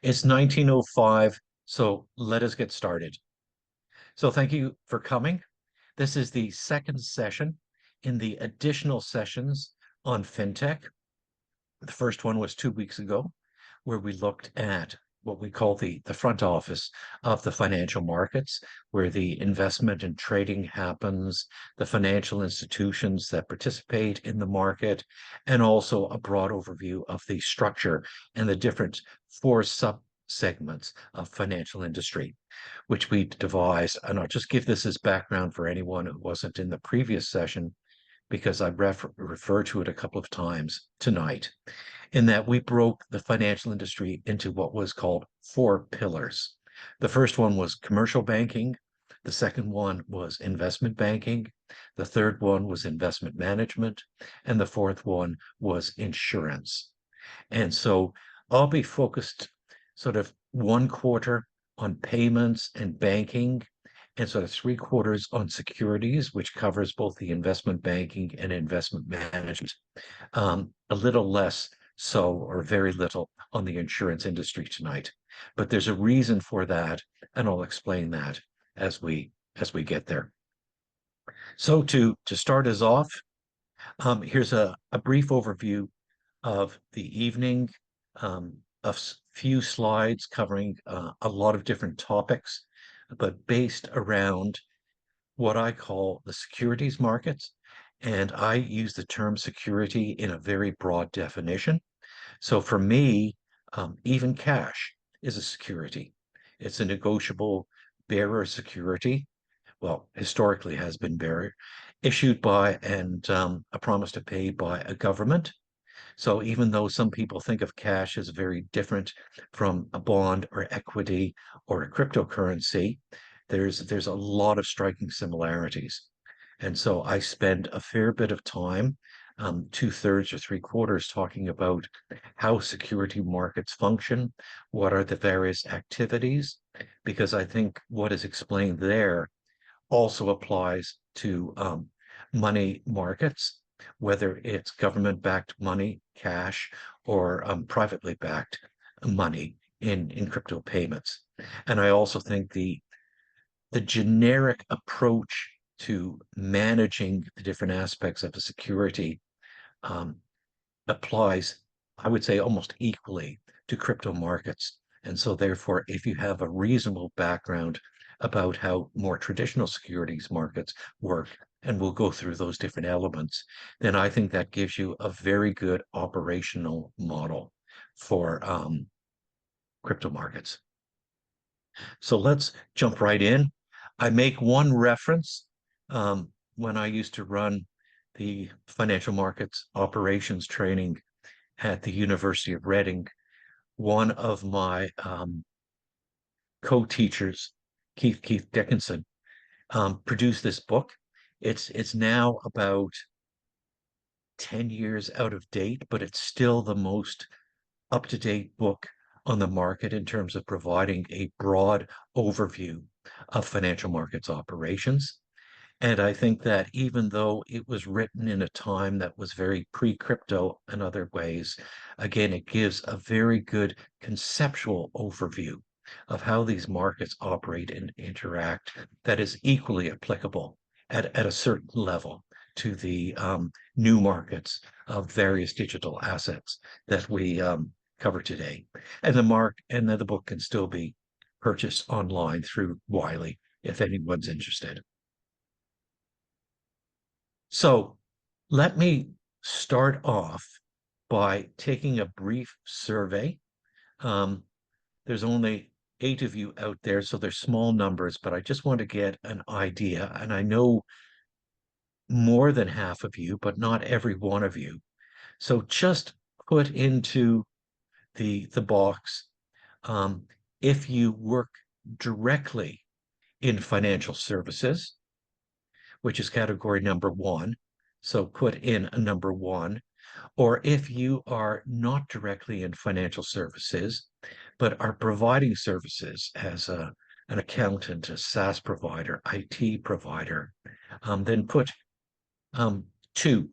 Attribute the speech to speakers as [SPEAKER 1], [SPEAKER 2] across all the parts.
[SPEAKER 1] It's 1905, so let us get started. So thank you for coming. This is the second session in the additional sessions on fintech. The first one was 2 weeks ago, where we looked at what we call the front office of the financial markets, where the investment and trading happens, the financial institutions that participate in the market, and also a broad overview of the structure and the different four sub-segments of financial industry, which we devised. And I'll just give this as background for anyone who wasn't in the previous session, because I refer to it a couple of times tonight, in that we broke the financial industry into what was called four pillars. The first one was commercial banking. The second one was investment banking. The third one was investment management. And the fourth one was insurance. And so I'll be focused sort of 1/4 on payments and banking, and sort of 3/4 on securities, which covers both the investment banking and investment management. A little less so, or very little, on the insurance industry tonight. But there's a reason for that, and I'll explain that as we get there. So to start us off, here's a brief overview of the evening, a few slides covering a lot of different topics, but based around what I call the securities markets. And I use the term security in a very broad definition. So for me, even cash is a security. It's a negotiable bearer security. Well, historically has been bearer, issued by and a promise to pay by a government. So even though some people think of cash as very different from a bond or equity or a cryptocurrency, there's a lot of striking similarities. And so I spend a fair bit of time, 2/3 or 3/4, talking about how security markets function, what are the various activities, because I think what is explained there also applies to money markets, whether it's government-backed money, cash, or privately backed money in crypto payments. And I also think the generic approach to managing the different aspects of a security um, applies, I would say, almost equally to crypto markets. And so therefore, if you have a reasonable background about how more traditional securities markets work, and we'll go through those different elements, then I think that gives you a very good operational model for crypto markets. So let's jump right in. I make one reference when I used to run the financial markets operations training at the University of Reading. One of my co-teachers, Keith Dickinson, produced this book. It's now about 10 years out of date, but it's still the most up-to-date book on the market in terms of providing a broad overview of financial markets operations. And I think that even though it was written in a time that was very pre-crypto in other ways, again, it gives a very good conceptual overview of how these markets operate and interact that is equally applicable at a certain level to the new markets of various digital assets that we cover today. And the book can still be purchased online through Wiley if anyone's interested. So let me start off by taking a brief survey. There's only 8 of you out there, so they're small numbers, but I just want to get an idea. And I know more than half of you, but not every one of you. So just put into the box if you work directly in financial services, which is category number 1. So put in a number 1. Or if you are not directly in financial services, but are providing services as an accountant, a SaaS provider, IT provider, then put 2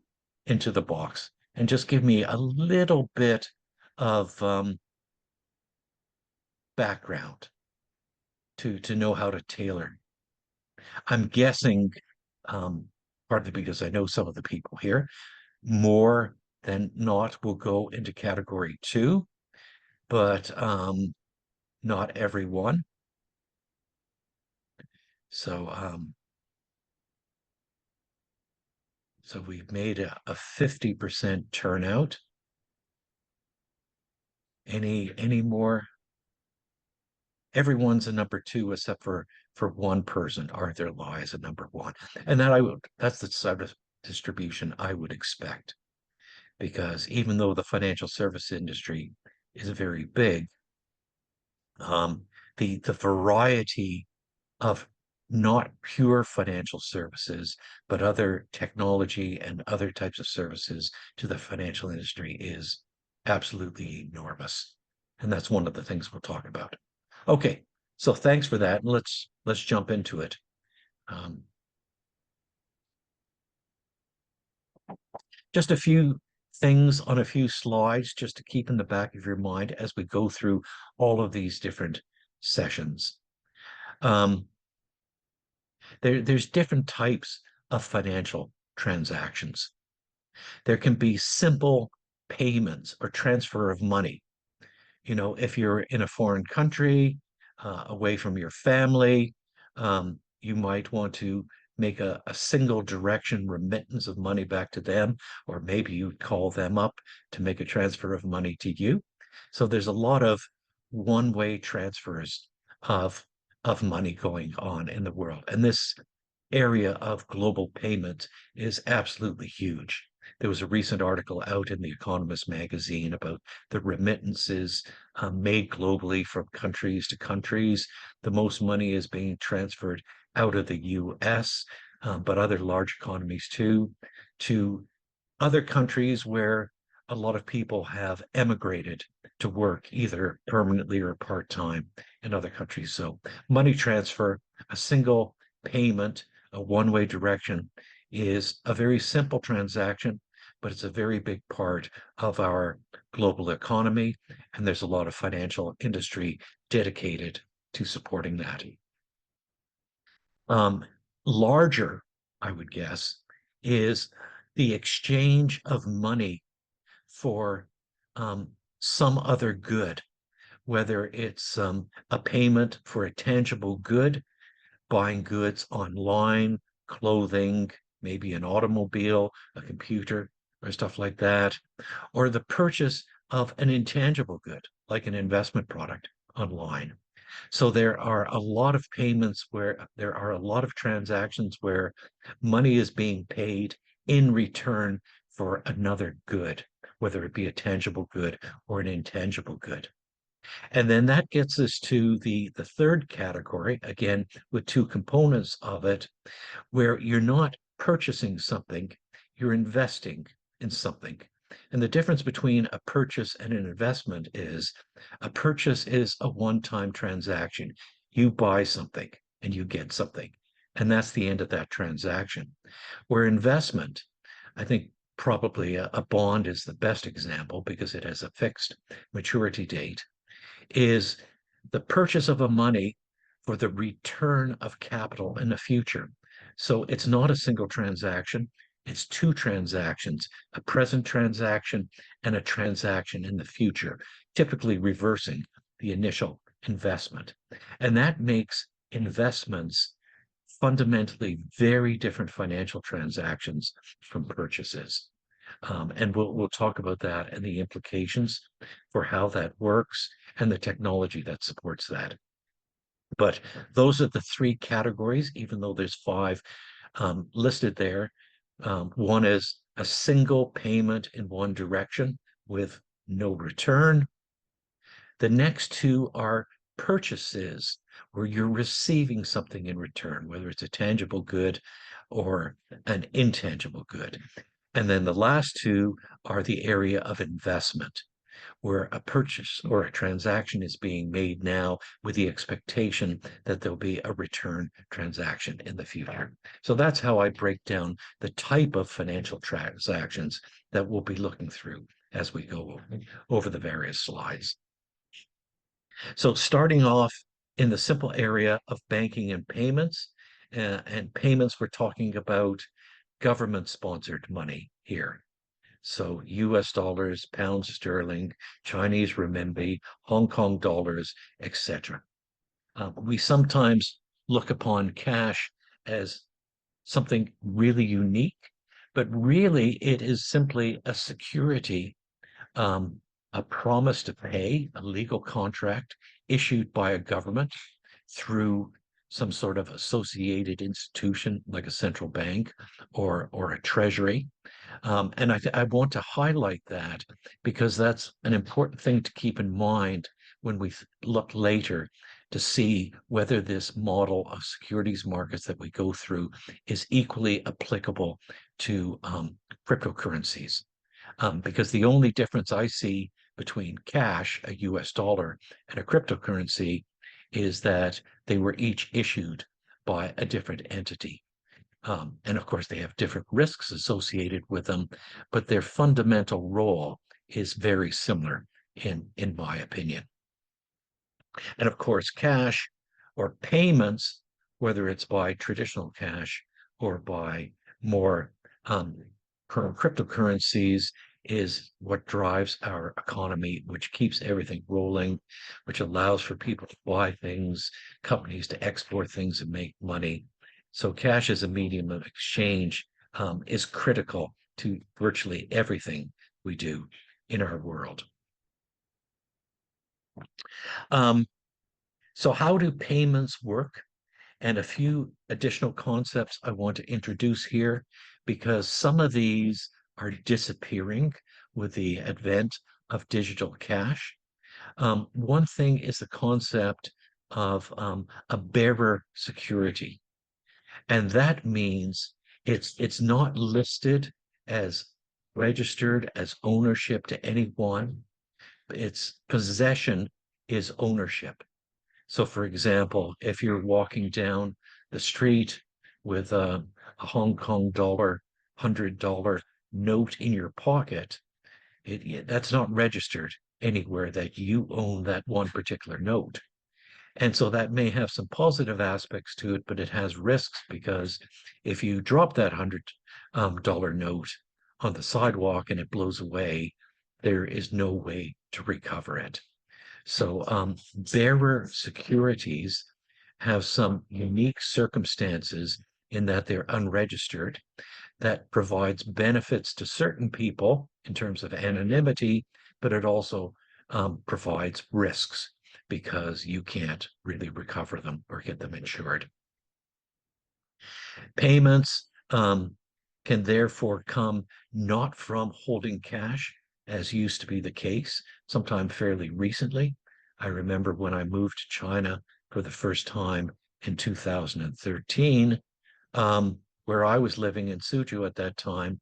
[SPEAKER 1] into the box and just give me a little bit of background to know how to tailor. I'm guessing, partly because I know some of the people here, more than not will go into category two, but not everyone. So so we've made a 50% turnout. Any more? Everyone's a number two except for one person. Arthur Law is a number one. And that's the sort of distribution I would expect. Because even though the financial service industry is very big, um, the variety of not pure financial services, but other technology and other types of services to the financial industry is absolutely enormous. And that's one of the things we'll talk about. Okay, so thanks for that. Let's jump into it. Um, just a few things on a few slides just to keep in the back of your mind as we go through all of these different sessions. Um, there's different types of financial transactions. There can be simple payments or transfer of money. You know, if you're in a foreign country, away from your family, you might want to make a single direction remittance of money back to them, or maybe you call them up to make a transfer of money to you. So there's a lot of one-way transfers of of money going on in the world. And this area of global payment is absolutely huge. There was a recent article out in The Economist magazine about the remittances made globally from countries to countries. The most money is being transferred out of the US, but other large economies too, to other countries where a lot of people have emigrated to work either permanently or part-time in other countries. So money transfer, a single payment, a one-way direction is a very simple transaction, but it's a very big part of our global economy. And there's a lot of financial industry dedicated to supporting that. Um, Larger, I would guess, is the exchange of money for some other good, whether it's a payment for a tangible good, buying goods online, clothing, maybe an automobile, a computer, or stuff like that, or the purchase of an intangible good, like an investment product online. So there are a lot of payments where there are a lot of transactions where money is being paid in return for another good, whether it be a tangible good or an intangible good. And then that gets us to the third category, again, with two components of it, where you're not purchasing something, you're investing in something. And the difference between a purchase and an investment is a purchase is a one-time transaction. You buy something and you get something. And that's the end of that transaction. Where investment, I think probably a bond is the best example because it has a fixed maturity date, is the purchase of a money for the return of capital in the future. So it's not a single transaction, it's two transactions, a present transaction and a transaction in the future, typically reversing the initial investment. And that makes investments fundamentally very different financial transactions from purchases. And we'll talk about that and the implications for how that works and the technology that supports that. But those are the three categories, even though there's five listed there. One is a single payment in one direction with no return. The next two are purchases where you're receiving something in return, whether it's a tangible good or an intangible good. And then the last two are the area of investment, where a purchase or a transaction is being made now with the expectation that there'll be a return transaction in the future. So that's how I break down the type of financial transactions that we'll be looking through as we go over the various slides. So starting off in the simple area of banking and payments, and payments, we're talking about government-sponsored money here. So US dollars, pounds sterling, Chinese renminbi, Hong Kong dollars, etc. We sometimes look upon cash as something really unique, but really it is simply a security, um, a promise to pay, a legal contract issued by a government through some sort of associated institution like a central bank or a treasury. And I want to highlight that because that's an important thing to keep in mind when we look later to see whether this model of securities markets that we go through is equally applicable to cryptocurrencies. Because the only difference I see between cash, a US dollar, and a cryptocurrency is that they were each issued by a different entity. And of course, they have different risks associated with them, but their fundamental role is very similar in my opinion. And of course, cash or payments, whether it's by traditional cash or by more current cryptocurrencies, is what drives our economy, which keeps everything rolling, which allows for people to buy things, companies to export things and make money. So cash as a medium of exchange is critical to virtually everything we do in our world. Um, so how do payments work? And a few additional concepts I want to introduce here because some of these are disappearing with the advent of digital cash. One thing is the concept of a bearer security, and that means it's not listed as registered as ownership to anyone. Its possession is ownership. So, for example, if you're walking down the street with a Hong Kong dollar, $100 note in your pocket, that's not registered anywhere that you own that one particular note. And so that may have some positive aspects to it, but it has risks because if you drop that $100 note on the sidewalk and it blows away, there is no way to recover it. So bearer securities have some unique circumstances in that they're unregistered. That provides benefits to certain people in terms of anonymity, but it also provides risks because you can't really recover them or get them insured. Payments can therefore come not from holding cash, as used to be the case, sometime fairly recently. I remember when I moved to China for the first time in 2013, where I was living in Suzhou at that time,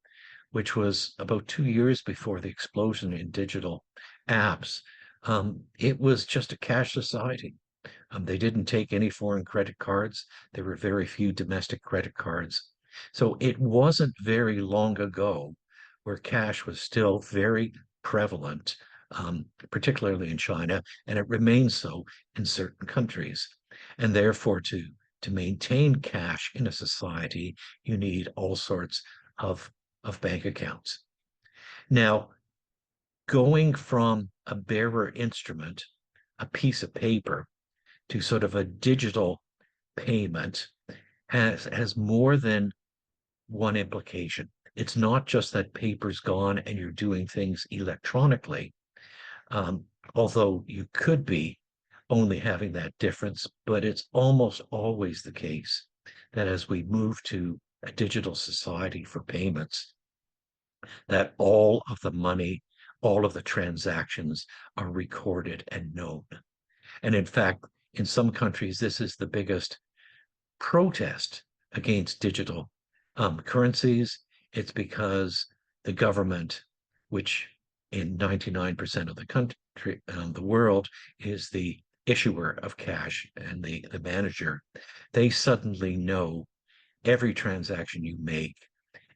[SPEAKER 1] which was about 2 years before the explosion in digital apps. It was just a cash society. They didn't take any foreign credit cards. There were very few domestic credit cards. So it wasn't very long ago where cash was still very prevalent, particularly in China, and it remains so in certain countries. And therefore, to maintain cash in a society, you need all sorts of bank accounts. Now, going from a bearer instrument, a piece of paper, to sort of a digital payment has more than one implication. It's not just that paper's gone and you're doing things electronically, um, although you could be only having that difference, but it's almost always the case that as we move to a digital society for payments, that all of the money, all of the transactions are recorded and known. And in fact, in some countries, this is the biggest protest against digital currencies. It's because the government, which in 99% of the country, the world, is the issuer of cash and the manager, they suddenly know every transaction you make,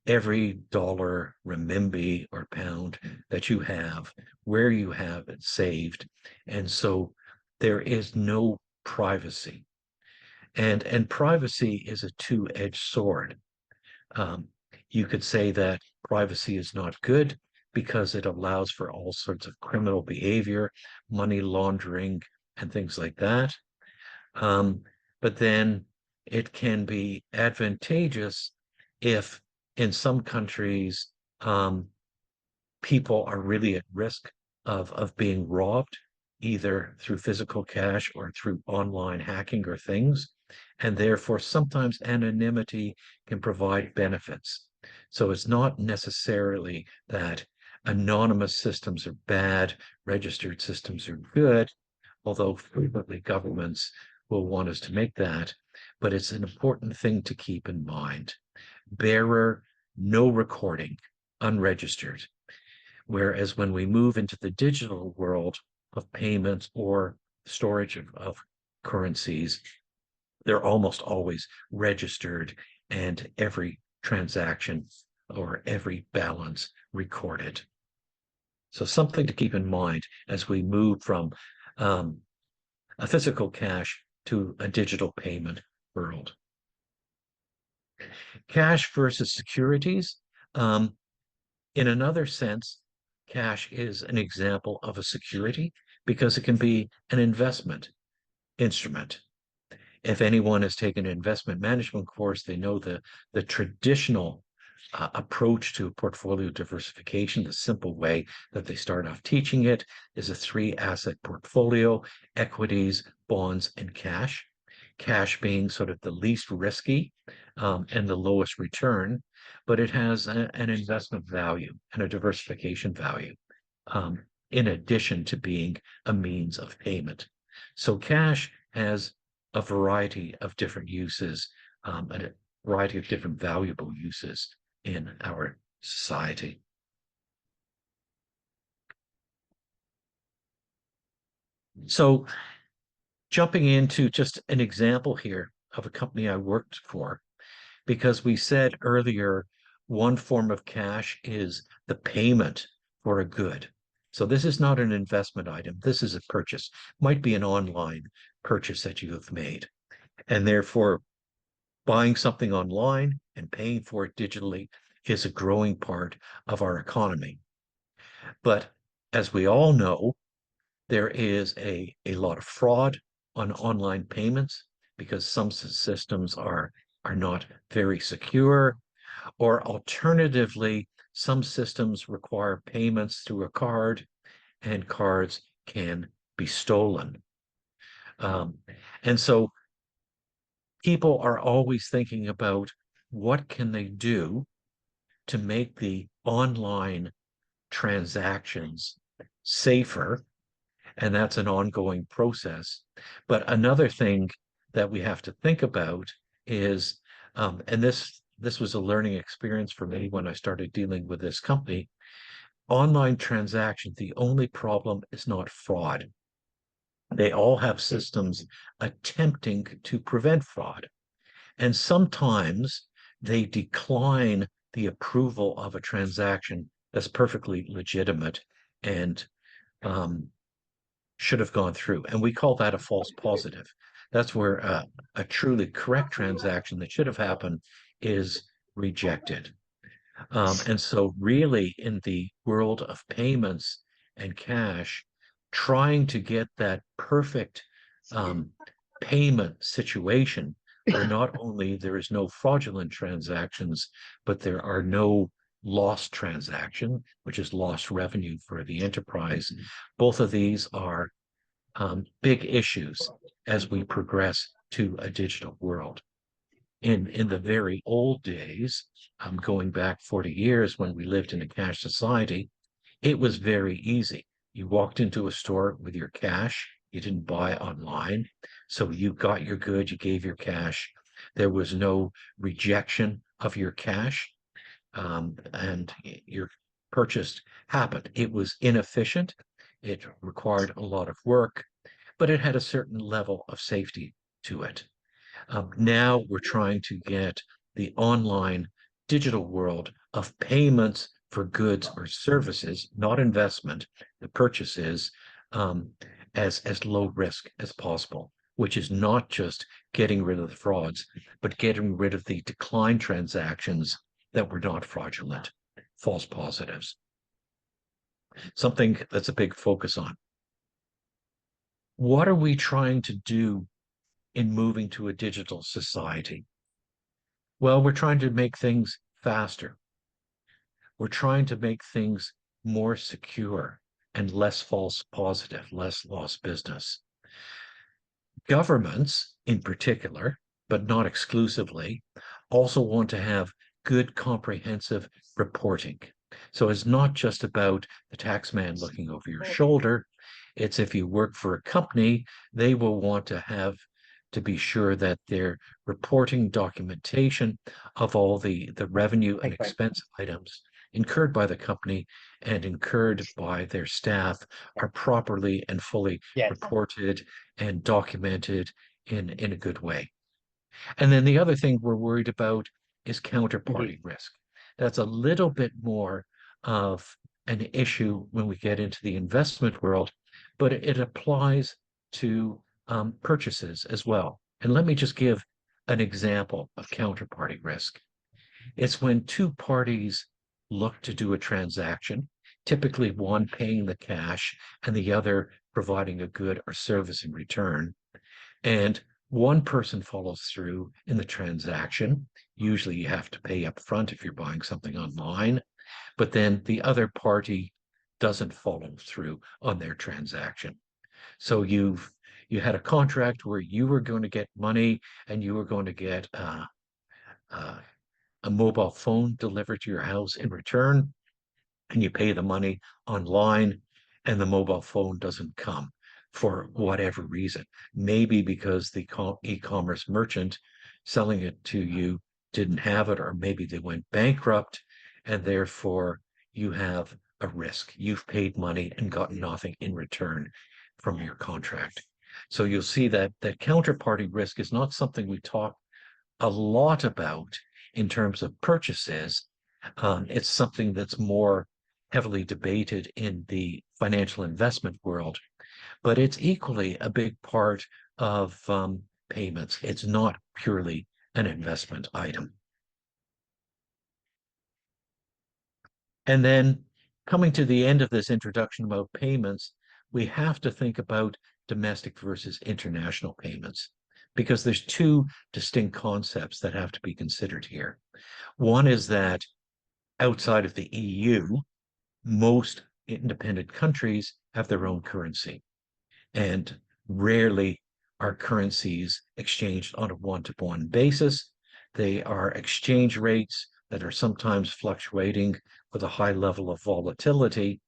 [SPEAKER 1] every dollar, renminbi, or pound that you have, where you have it saved. And so there is no privacy. And privacy is a two-edged sword. Um, you could say that privacy is not good because it allows for all sorts of criminal behavior, money laundering, and things like that. Um, but then it can be advantageous if in some countries people are really at risk of being robbed, either through physical cash or through online hacking or things. And therefore, sometimes anonymity can provide benefits. So it's not necessarily that anonymous systems are bad, registered systems are good, although frequently governments will want us to make that. But it's an important thing to keep in mind. Bearer, no recording, unregistered. Whereas when we move into the digital world of payments or storage of currencies, they're almost always registered and every transaction or every balance recorded. So something to keep in mind as we move from um, a physical cash to a digital payment world. Cash versus securities. Um, In another sense, cash is an example of a security because it can be an investment instrument. If anyone has taken an investment management course, they know the traditional approach to portfolio diversification. The simple way that they start off teaching it is a three-asset portfolio: equities, bonds, and cash. Cash being sort of the least risky and the lowest return, but it has an investment value and a diversification value in addition to being a means of payment. So cash has a variety of different uses and a variety of different valuable uses in our society. So jumping into just an example here of a company I worked for, because we said earlier, one form of cash is the payment for a good. So this is not an investment item. This is a purchase, might be an online purchase that you have made. And therefore, buying something online and paying for it digitally is a growing part of our economy. But as we all know, there is a lot of fraud on online payments because some systems are not very secure, or alternatively, some systems require payments through a card and cards can be stolen. Um, and so people are always thinking about what can they do to make the online transactions safer, and that's an ongoing process. But another thing that we have to think about is, and this was a learning experience for me when I started dealing with this company, online transactions, the only problem is not fraud. They all have systems attempting to prevent fraud. And sometimes they decline the approval of a transaction that's perfectly legitimate and um, should have gone through. And we call that a false positive. That's where a truly correct transaction that should have happened is rejected. And so, really, in the world of payments and cash, trying to get that perfect um, payment situation where not only there is no fraudulent transactions, but there are no lost transaction, which is lost revenue for the enterprise. Both of these are big issues as we progress to a digital world. In the very old days, going back 40 years when we lived in a cash society, it was very easy. You walked into a store with your cash, you didn't buy online. So you got your good, you gave your cash. There was no rejection of your cash, and your purchase happened. It was inefficient. It required a lot of work, but it had a certain level of safety to it. Now we're trying to get the online digital world of payments for goods or services, not investment, the purchases, um, as low risk as possible, which is not just getting rid of the frauds, but getting rid of the decline transactions that were not fraudulent, false positives, something that's a big focus on. What are we trying to do in moving to a digital society? Well, we're trying to make things faster. We're trying to make things more secure and less false positive, less lost business. Governments, in particular, but not exclusively, also want to have good comprehensive reporting. So it's not just about the tax man looking over your shoulder. It's if you work for a company, they will want to have to be sure that their reporting documentation of all the revenue and expense items incurred by the company and incurred by their staff are properly and fully reported and documented in a good way. And then the other thing we're worried about is counterparty risk. That's a little bit more of an issue when we get into the investment world, but it applies to purchases as well. And let me just give an example of counterparty risk. It's when two parties look to do a transaction, typically one paying the cash and the other providing a good or service in return. And one person follows through in the transaction. Usually you have to pay up front if you're buying something online, but then the other party doesn't follow through on their transaction. So you had a contract where you were going to get money and you were going to get a mobile phone delivered to your house in return, and you pay the money online, and the mobile phone doesn't come for whatever reason. Maybe because the e-commerce merchant selling it to you didn't have it, or maybe they went bankrupt, and therefore you have a risk. You've paid money and gotten nothing in return from your contract. So you'll see that that counterparty risk is not something we talk a lot about in terms of purchases. It's something that's more heavily debated in the financial investment world, but it's equally a big part of payments. It's not purely an investment item. And then coming to the end of this introduction about payments, we have to think about domestic versus international payments, because there's two distinct concepts that have to be considered here. One is that outside of the EU, most independent countries have their own currency, and rarely are currencies exchanged on a one-to-one basis. They are exchange rates that are sometimes fluctuating with a high level of volatility,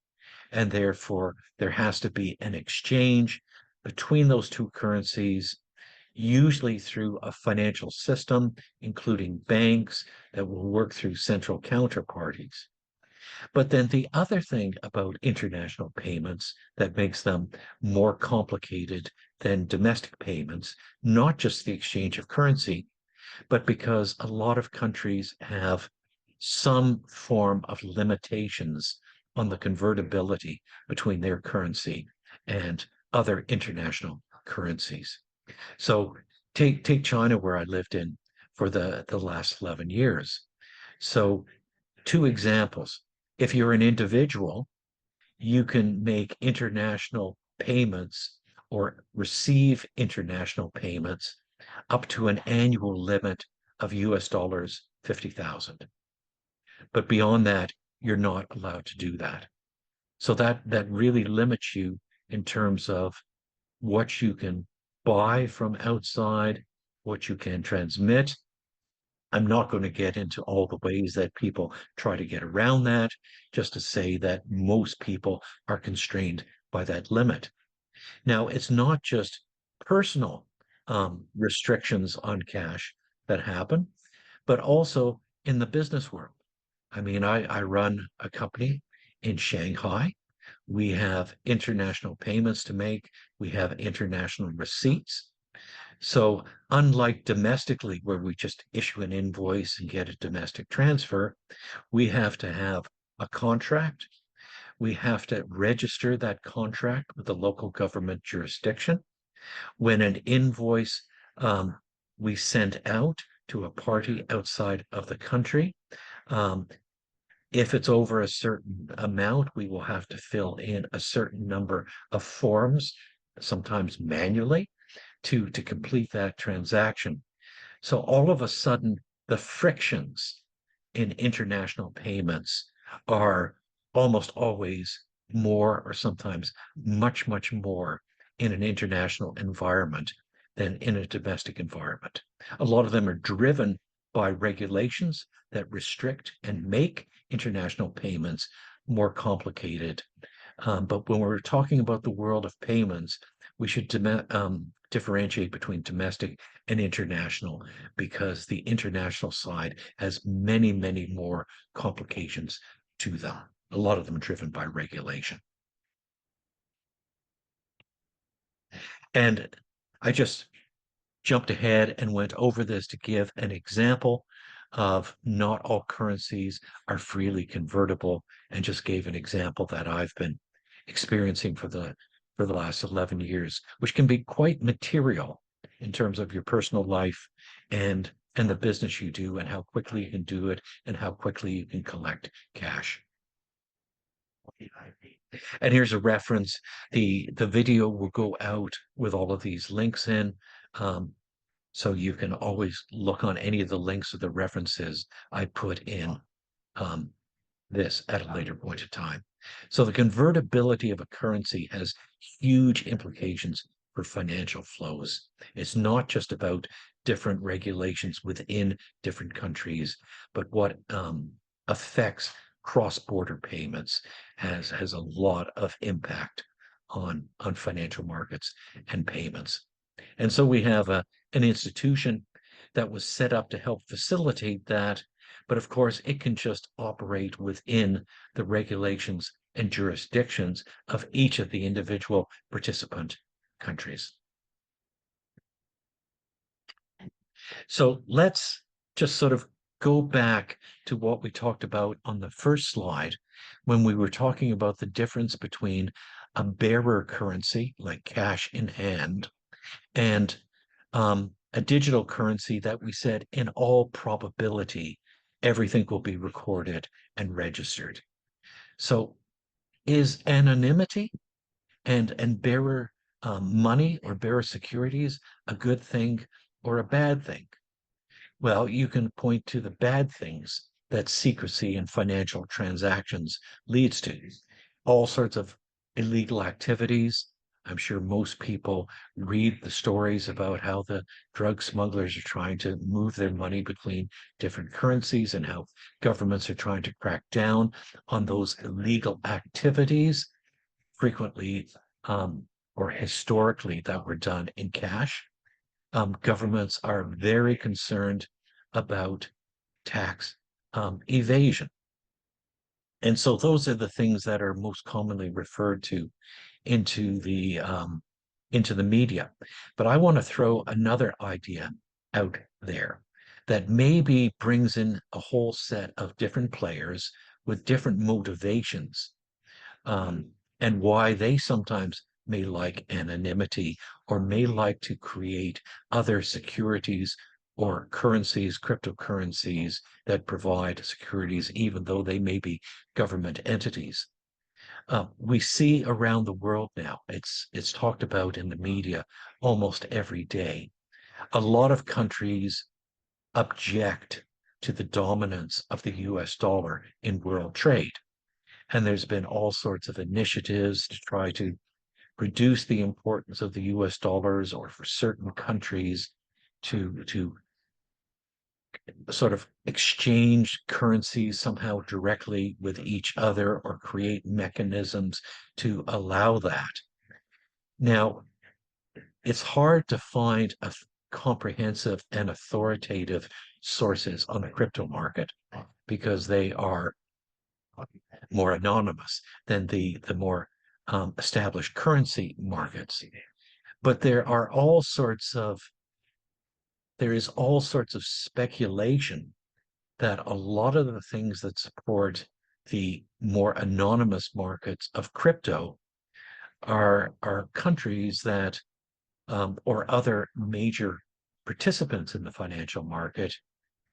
[SPEAKER 1] and therefore there has to be an exchange between those two currencies, usually through a financial system, including banks that will work through central counterparties. But then the other thing about international payments that makes them more complicated than domestic payments, not just the exchange of currency, but because a lot of countries have some form of limitations on the convertibility between their currency and other international currencies. So take China, where I lived in for the last 11 years. So two examples. If you're an individual, you can make international payments or receive international payments up to an annual limit of US dollars 50,000. But beyond that, you're not allowed to do that. So that really limits you in terms of what you can buy from outside, what you can transmit. I'm not going to get into all the ways that people try to get around that, just to say that most people are constrained by that limit. Now, it's not just personal restrictions on cash that happen, but also in the business world. I mean, I run a company in Shanghai. We have international payments to make. We have international receipts. So unlike domestically, where we just issue an invoice and get a domestic transfer, we have to have a contract. We have to register that contract with the local government jurisdiction. When an invoice we send out to a party outside of the country, um, if it's over a certain amount, we will have to fill in a certain number of forms, sometimes manually, to complete that transaction. So all of a sudden, the frictions in international payments are almost always more, or sometimes much, much more in an international environment than in a domestic environment. A lot of them are driven by regulations that restrict and make international payments more complicated. But when we're talking about the world of payments, we should differentiate between domestic and international, because the international side has many, many more complications to them. A lot of them driven by regulation. And I just jumped ahead and went over this to give an example of not all currencies are freely convertible, and just gave an example that I've been experiencing for the last 11 years, which can be quite material in terms of your personal life and the business you do, and how quickly you can do it, and how quickly you can collect cash. And here's a reference. The video will go out with all of these links in. Um, so you can always look on any of the links or the references I put in um, this at a later point in time. So the convertibility of a currency has huge implications for financial flows. It's not just about different regulations within different countries, but what affects cross-border payments has a lot of impact on financial markets and payments. And so we have an institution that was set up to help facilitate that. But of course, it can just operate within the regulations and jurisdictions of each of the individual participant countries. So let's just sort of go back to what we talked about on the first slide when we were talking about the difference between a bearer currency, like cash in hand, and a digital currency that we said in all probability, everything will be recorded and registered. So is anonymity and bearer money or bearer securities a good thing or a bad thing? Well, you can point to the bad things that secrecy in financial transactions leads to. All sorts of illegal activities. I'm sure most people read the stories about how the drug smugglers are trying to move their money between different currencies, and how governments are trying to crack down on those illegal activities, frequently or historically that were done in cash. Governments are very concerned about tax evasion. And so those are the things that are most commonly referred to into the media. But I want to throw another idea out there that maybe brings in a whole set of different players with different motivations, and why they sometimes may like anonymity, or may like to create other securities or currencies, cryptocurrencies that provide securities, even though they may be government entities. We see around the world now, it's talked about in the media almost every day. A lot of countries object to the dominance of the US dollar in world trade. And there's been all sorts of initiatives to try to reduce the importance of the US dollars, or for certain countries to sort of exchange currencies somehow directly with each other, or create mechanisms to allow that. Now, it's hard to find a comprehensive and authoritative sources on the crypto market, because they are more anonymous than the more established currency markets. But there is all sorts of speculation that a lot of the things that support the more anonymous markets of crypto are countries that or other major participants in the financial market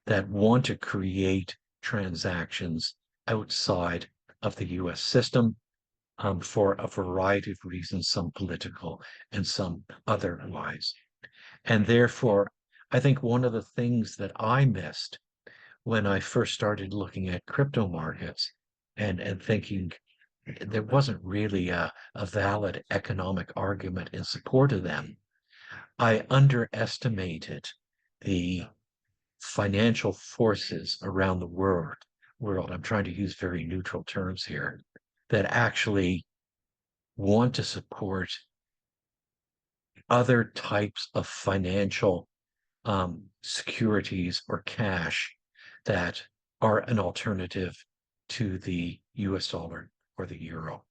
[SPEAKER 1] that want to create transactions outside of the US system for a variety of reasons, some political and some otherwise. And therefore, I think one of the things that I missed when I first started looking at crypto markets and thinking there wasn't really a valid economic argument in support of them, I underestimated the financial forces around the world. I'm trying to use very neutral terms here that actually want to support other types of financial securities or cash that are an alternative to the US dollar or the euro.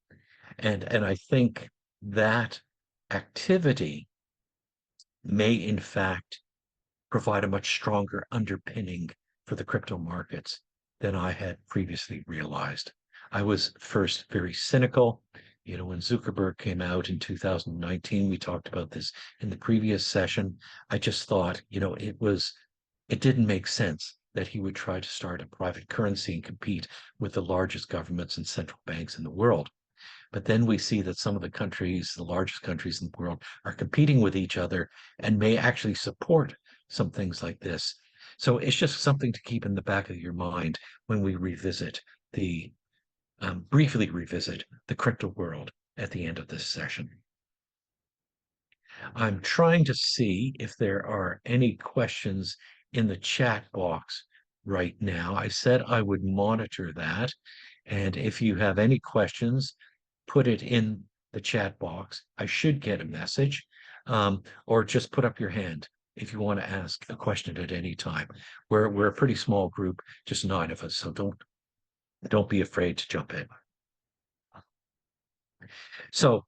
[SPEAKER 1] And I think that activity may in fact provide a much stronger underpinning for the crypto markets than I had previously realized. I was first very cynical. You know, when Zuckerberg came out in 2019, we talked about this in the previous session. I just thought, it didn't make sense that he would try to start a private currency and compete with the largest governments and central banks in the world. But then we see that some of the countries, the largest countries in the world, are competing with each other and may actually support some things like this. So it's just something to keep in the back of your mind when we briefly revisit the crypto world at the end of this session. I'm trying to see if there are any questions in the chat box right now. I said I would monitor that. And if you have any questions, put it in the chat box. I should get a message, or just put up your hand if you want to ask a question at any time. We're a pretty small group, just 9 of us, so don't be afraid to jump in. So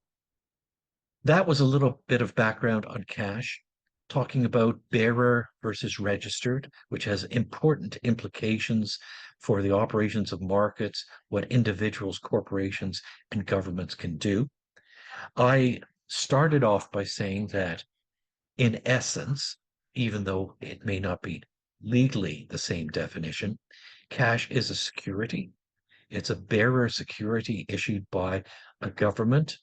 [SPEAKER 1] that was a little bit of background on cash, talking about bearer versus registered, which has important implications for the operations of markets, what individuals, corporations, and governments can do. I started off by saying that, in essence, even though it may not be legally the same definition, cash is a security. It's a bearer security issued by a government.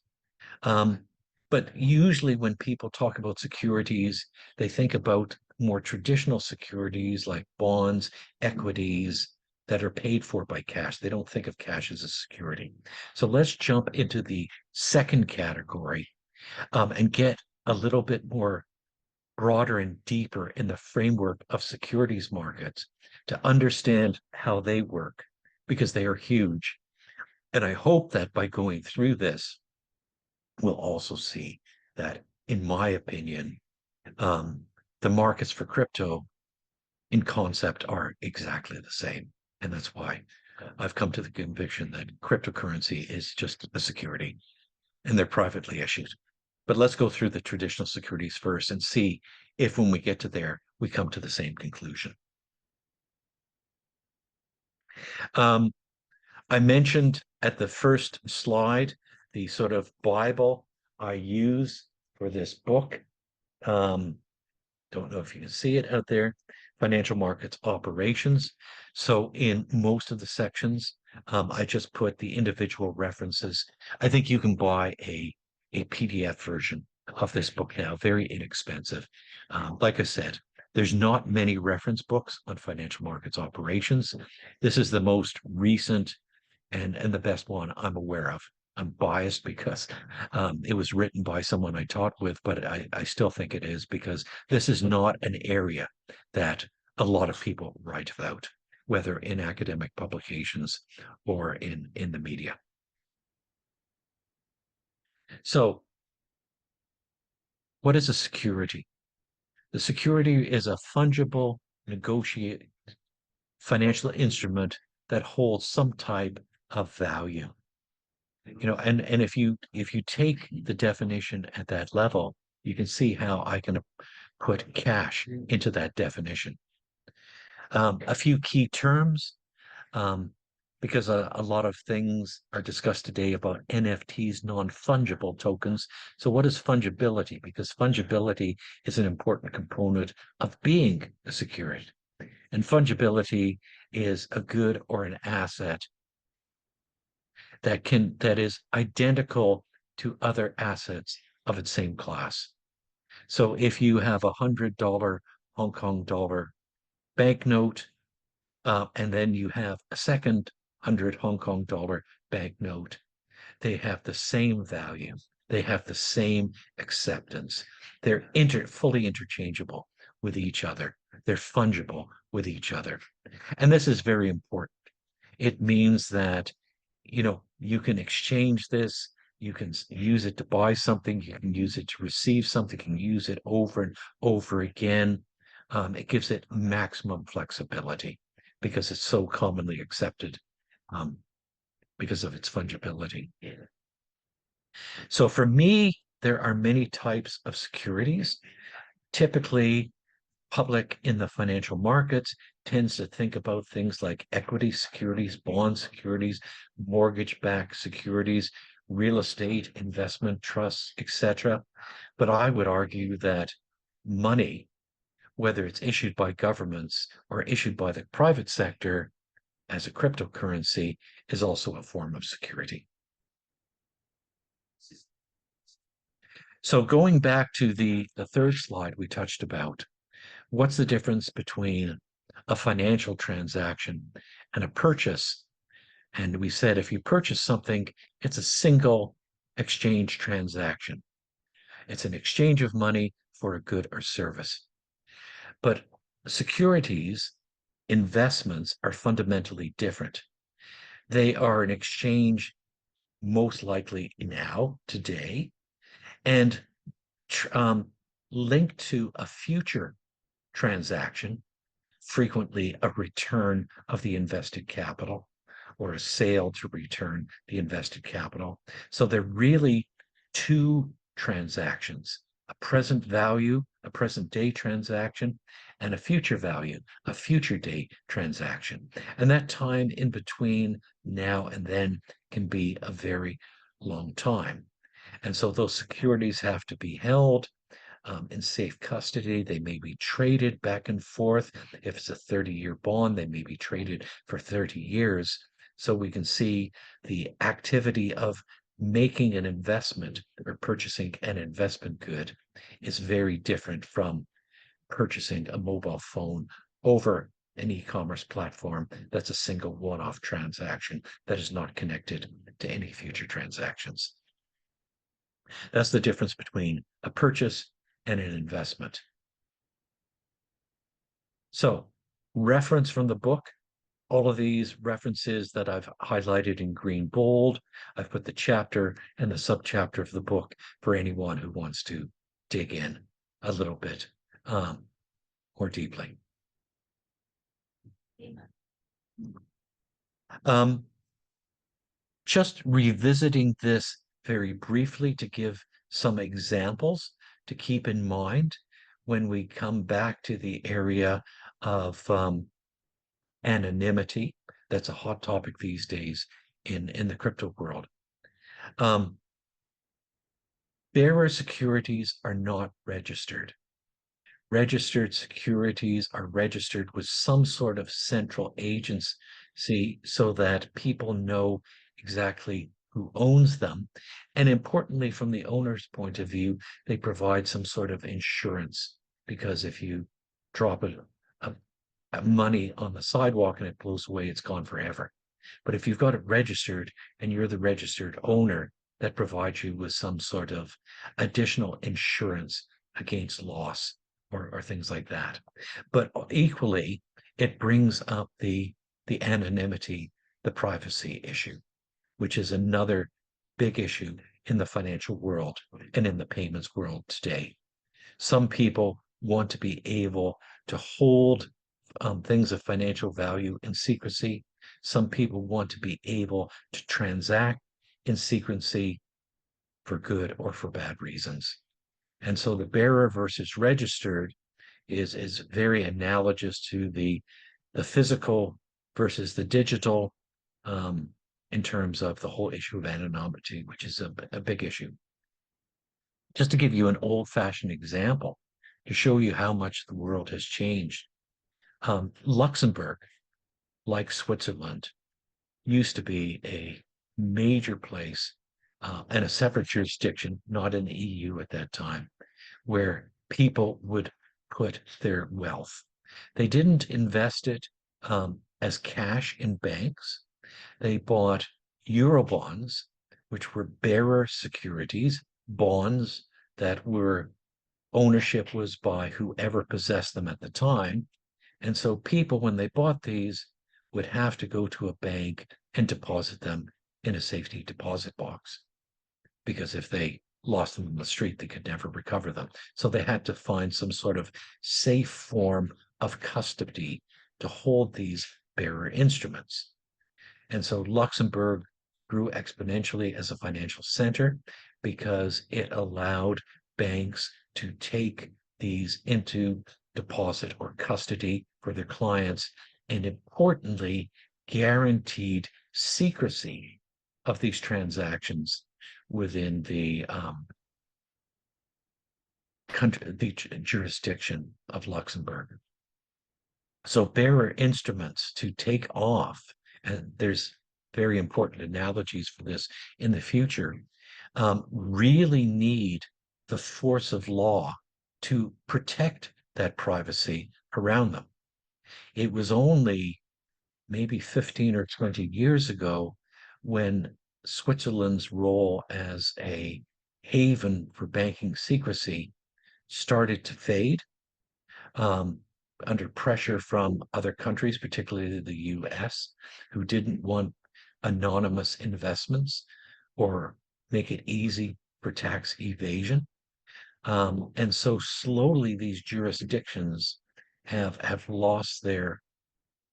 [SPEAKER 1] But usually when people talk about securities, they think about more traditional securities like bonds, equities that are paid for by cash. They don't think of cash as a security. So let's jump into the second category and get a little bit more broader and deeper in the framework of securities markets to understand how they work, because they are huge. And I hope that by going through this, we'll also see that, in my opinion, the markets for crypto in concept are exactly the same. And that's why I've come to the conviction that cryptocurrency is just a security and they're privately issued. But let's go through the traditional securities first and see if when we get to there, we come to the same conclusion. I mentioned at the first slide the sort of Bible I use for this book. Don't know if you can see it out there. Financial markets operations. So in most of the sections, I just put the individual references. I think you can buy a PDF version of this book now, very inexpensive. Like I said, there's not many reference books on financial markets operations. This is the most recent and the best one I'm aware of. I'm biased because it was written by someone I taught with, but I still think it is, because this is not an area that a lot of people write about, whether in academic publications or in the media. So what is a security? The security is a fungible, negotiated financial instrument that holds some type of value. And if you take the definition at that level, you can see how I can put cash into that definition. A few key terms. because a lot of things are discussed today about NFTs, non-fungible tokens. So what is fungibility? Because fungibility is an important component of being a security. And fungibility is a good or an asset that is identical to other assets of its same class. So if you have $100 Hong Kong dollar banknote, and then you have a second 100 Hong Kong dollar banknote, they have the same value. They have the same acceptance. They're fully interchangeable with each other. They're fungible with each other. And this is very important. It means that, you can exchange this, you can use it to buy something, you can use it to receive something, you can use it over and over again. It gives it maximum flexibility because it's so commonly accepted, um, because of its fungibility. So for me, there are many types of securities. Typically, public in the financial markets tends to think about things like equity securities, bond securities, mortgage-backed securities, real estate investment trusts, etc. But I would argue that money, whether it's issued by governments or issued by the private sector as a cryptocurrency, is also a form of security. So going back to the third slide we touched about, what's the difference between a financial transaction and a purchase? And we said if you purchase something, it's a single exchange transaction. It's an exchange of money for a good or service. But securities, investments are fundamentally different. They are an exchange most likely now, today, and linked to a future transaction, frequently a return of the invested capital or a sale to return the invested capital. So they're really two transactions, a present value, a present day transaction, and a future value, a future day transaction. And that time in between now and then can be a very long time. And so those securities have to be held in safe custody. They may be traded back and forth. If it's a 30-year bond, they may be traded for 30 years. So we can see the activity of making an investment or purchasing an investment good is very different from purchasing a mobile phone over an e-commerce platform that's a single one-off transaction that is not connected to any future transactions. That's the difference between a purchase and an investment. So, reference from the book, all of these references that I've highlighted in green bold, I've put the chapter and the subchapter of the book for anyone who wants to dig in a little bit more deeply. Just revisiting this very briefly to give some examples to keep in mind when we come back to the area of anonymity. That's a hot topic these days in the crypto world. Bearer securities are not registered. Registered securities are registered with some sort of central agency so that people know exactly who owns them. And importantly, from the owner's point of view, they provide some sort of insurance, because if you drop money on the sidewalk and it blows away, it's gone forever. But if you've got it registered and you're the registered owner, that provides you with some sort of additional insurance against loss or things like that. But equally, it brings up the anonymity, the privacy issue, which is another big issue in the financial world and in the payments world today. Some people want to be able to hold things of financial value in secrecy. Some people want to be able to transact in secrecy for good or for bad reasons. And so the bearer versus registered is very analogous to the physical versus the digital, um, in terms of the whole issue of anonymity, which is a big issue. Just to give you an old-fashioned example to show you how much the world has changed. Luxembourg, like Switzerland, used to be a major place and a separate jurisdiction, not in the EU at that time, where people would put their wealth. They didn't invest it as cash in banks. They bought Eurobonds, which were bearer securities, bonds that were ownership was by whoever possessed them at the time. And so people, when they bought these, would have to go to a bank and deposit them in a safety deposit box. Because if they lost them in the street, they could never recover them. So they had to find some sort of safe form of custody to hold these bearer instruments. And so Luxembourg grew exponentially as a financial center because it allowed banks to take these into deposit or custody for their clients, and importantly, guaranteed secrecy of these transactions within the country, the jurisdiction of Luxembourg. So bearer instruments to take off, and there's very important analogies for this in the future, really need the force of law to protect that privacy around them. It was only maybe 15 or 20 years ago when Switzerland's role as a haven for banking secrecy started to fade under pressure from other countries, particularly the US, who didn't want anonymous investments or make it easy for tax evasion. And so slowly these jurisdictions have lost their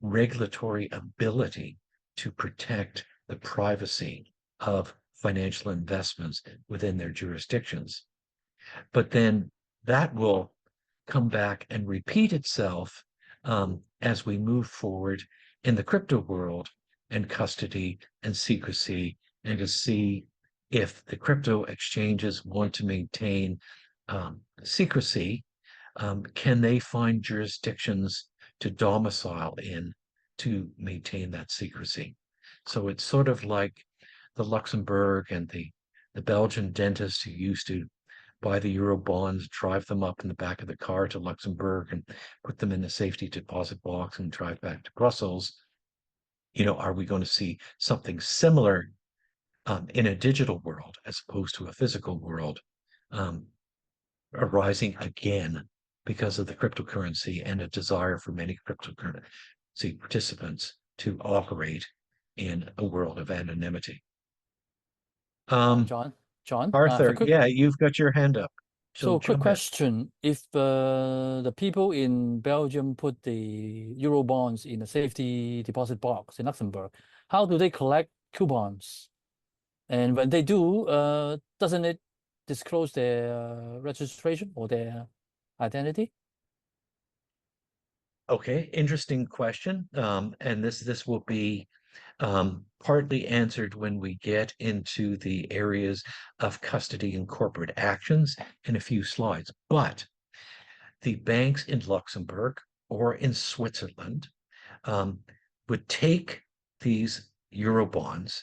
[SPEAKER 1] regulatory ability to protect the privacy of financial investments within their jurisdictions. But then that will come back and repeat itself as we move forward in the crypto world and custody and secrecy, and to see if the crypto exchanges want to maintain secrecy, can they find jurisdictions to domicile in to maintain that secrecy? So it's sort of like the Luxembourg and the Belgian dentists who used to buy the euro bonds, drive them up in the back of the car to Luxembourg and put them in the safety deposit box and drive back to Brussels. Are we going to see something similar in a digital world as opposed to a physical world arising again because of the cryptocurrency and a desire for many cryptocurrency participants to operate in a world of anonymity?
[SPEAKER 2] John, I have a
[SPEAKER 1] Arthur,
[SPEAKER 2] quick
[SPEAKER 1] yeah, you've got your hand up. So
[SPEAKER 2] quick
[SPEAKER 1] jump in.
[SPEAKER 2] question. If the people in Belgium put the euro bonds in a safety deposit box in Luxembourg, how do they collect coupons? And when they do, doesn't it disclose their registration or their identity?
[SPEAKER 1] Okay, interesting question. And this will be partly answered when we get into the areas of custody and corporate actions in a few slides. But the banks in Luxembourg or in Switzerland would take these Eurobonds,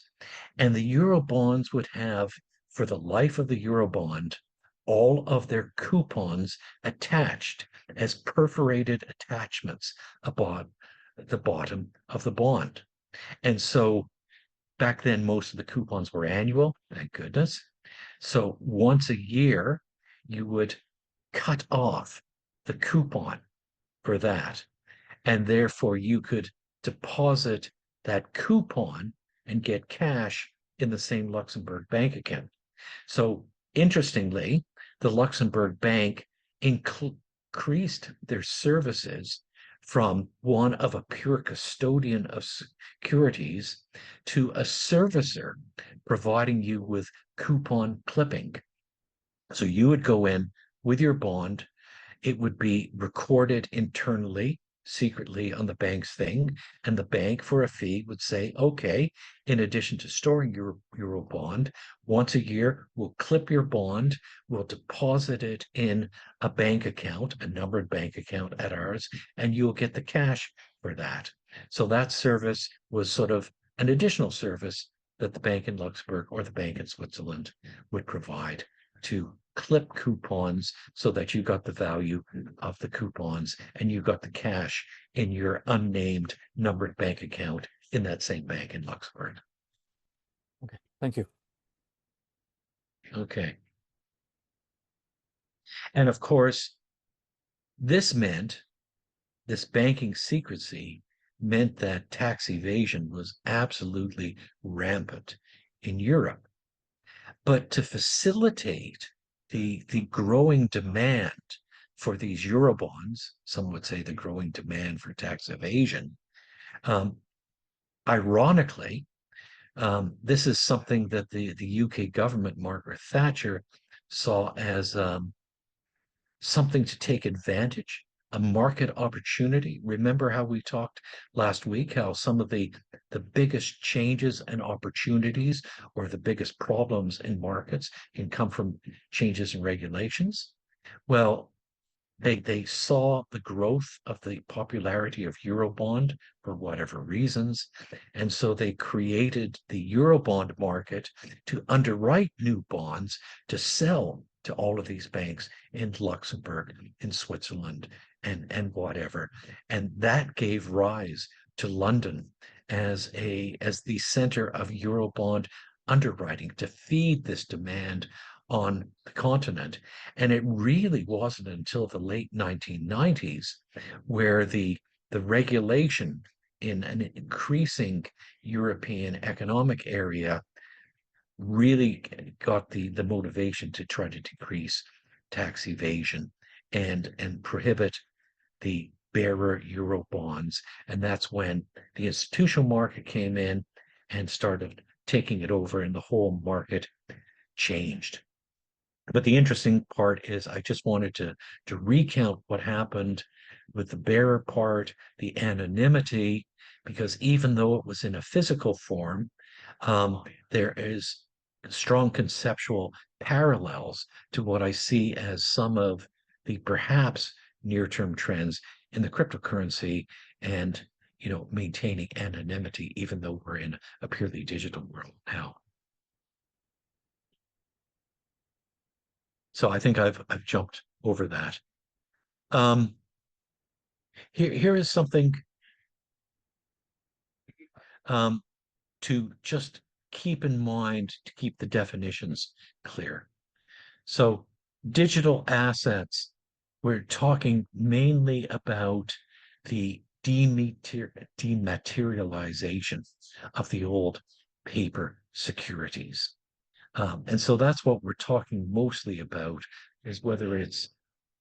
[SPEAKER 1] and the Eurobonds would have, for the life of the Eurobond, all of their coupons attached as perforated attachments above the bottom of the bond. And so back then, most of the coupons were annual, thank goodness. So once a year, you would cut off the coupon for that. And therefore, you could deposit that coupon and get cash in the same Luxembourg bank account. So interestingly, the Luxembourg Bank increased their services from one of a pure custodian of securities to a servicer providing you with coupon clipping. So you would go in with your bond, it would be recorded internally secretly on the bank's thing, and the bank for a fee would say, okay, in addition to storing your euro bond, once a year we'll clip your bond, we'll deposit it in a bank account, a numbered bank account at ours, and you'll get the cash for that. So that service was sort of an additional service that the bank in Luxembourg or the bank in Switzerland would provide to clip coupons so that you got the value of the coupons and you got the cash in your unnamed numbered bank account in that same bank in Luxembourg.
[SPEAKER 2] Okay, thank you.
[SPEAKER 1] Okay. And of course, this banking secrecy meant that tax evasion was absolutely rampant in Europe. But to facilitate the growing demand for these Eurobonds, some would say the growing demand for tax evasion, um, ironically, this is something that the UK government, Margaret Thatcher, saw as something to take advantage, a market opportunity. Remember how we talked last week, how some of the biggest changes and opportunities or the biggest problems in markets can come from changes in regulations? Well, they saw the growth of the popularity of Eurobond for whatever reasons, and so they created the Eurobond market to underwrite new bonds to sell to all of these banks in Luxembourg, in Switzerland, and whatever. And that gave rise to London as the center of Eurobond underwriting to feed this demand on the continent. And it really wasn't until the late 1990s where the regulation in an increasing European economic area really got the motivation to try to decrease tax evasion and prohibit the bearer euro bonds. And that's when the institutional market came in and started taking it over, and the whole market changed. But the interesting part is I just wanted to recount what happened with the bearer part, the anonymity, because even though it was in a physical form, there is strong conceptual parallels to what I see as some of the perhaps near-term trends in the cryptocurrency and maintaining anonymity, even though we're in a purely digital world now. So I think I've jumped over that. Um, here is something um, to just keep in mind to keep the definitions clear. So digital assets, we're talking mainly about the dematerialization of the old paper securities. And so that's what we're talking mostly about, is whether it's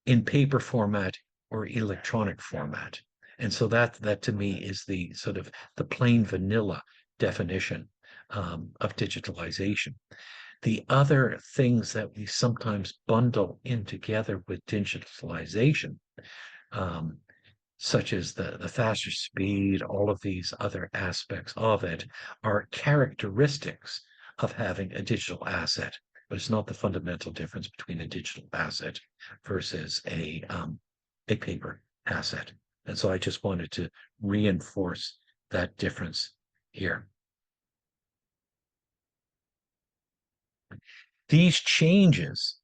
[SPEAKER 1] in paper format or electronic format. And so that to me is the sort of the plain vanilla definition of digitalization. The other things that we sometimes bundle in together with digitalization, um, such as the faster speed, all of these other aspects of it, are characteristics of having a digital asset, but it's not the fundamental difference between a digital asset versus a paper asset. And so I just wanted to reinforce that difference here. These changes,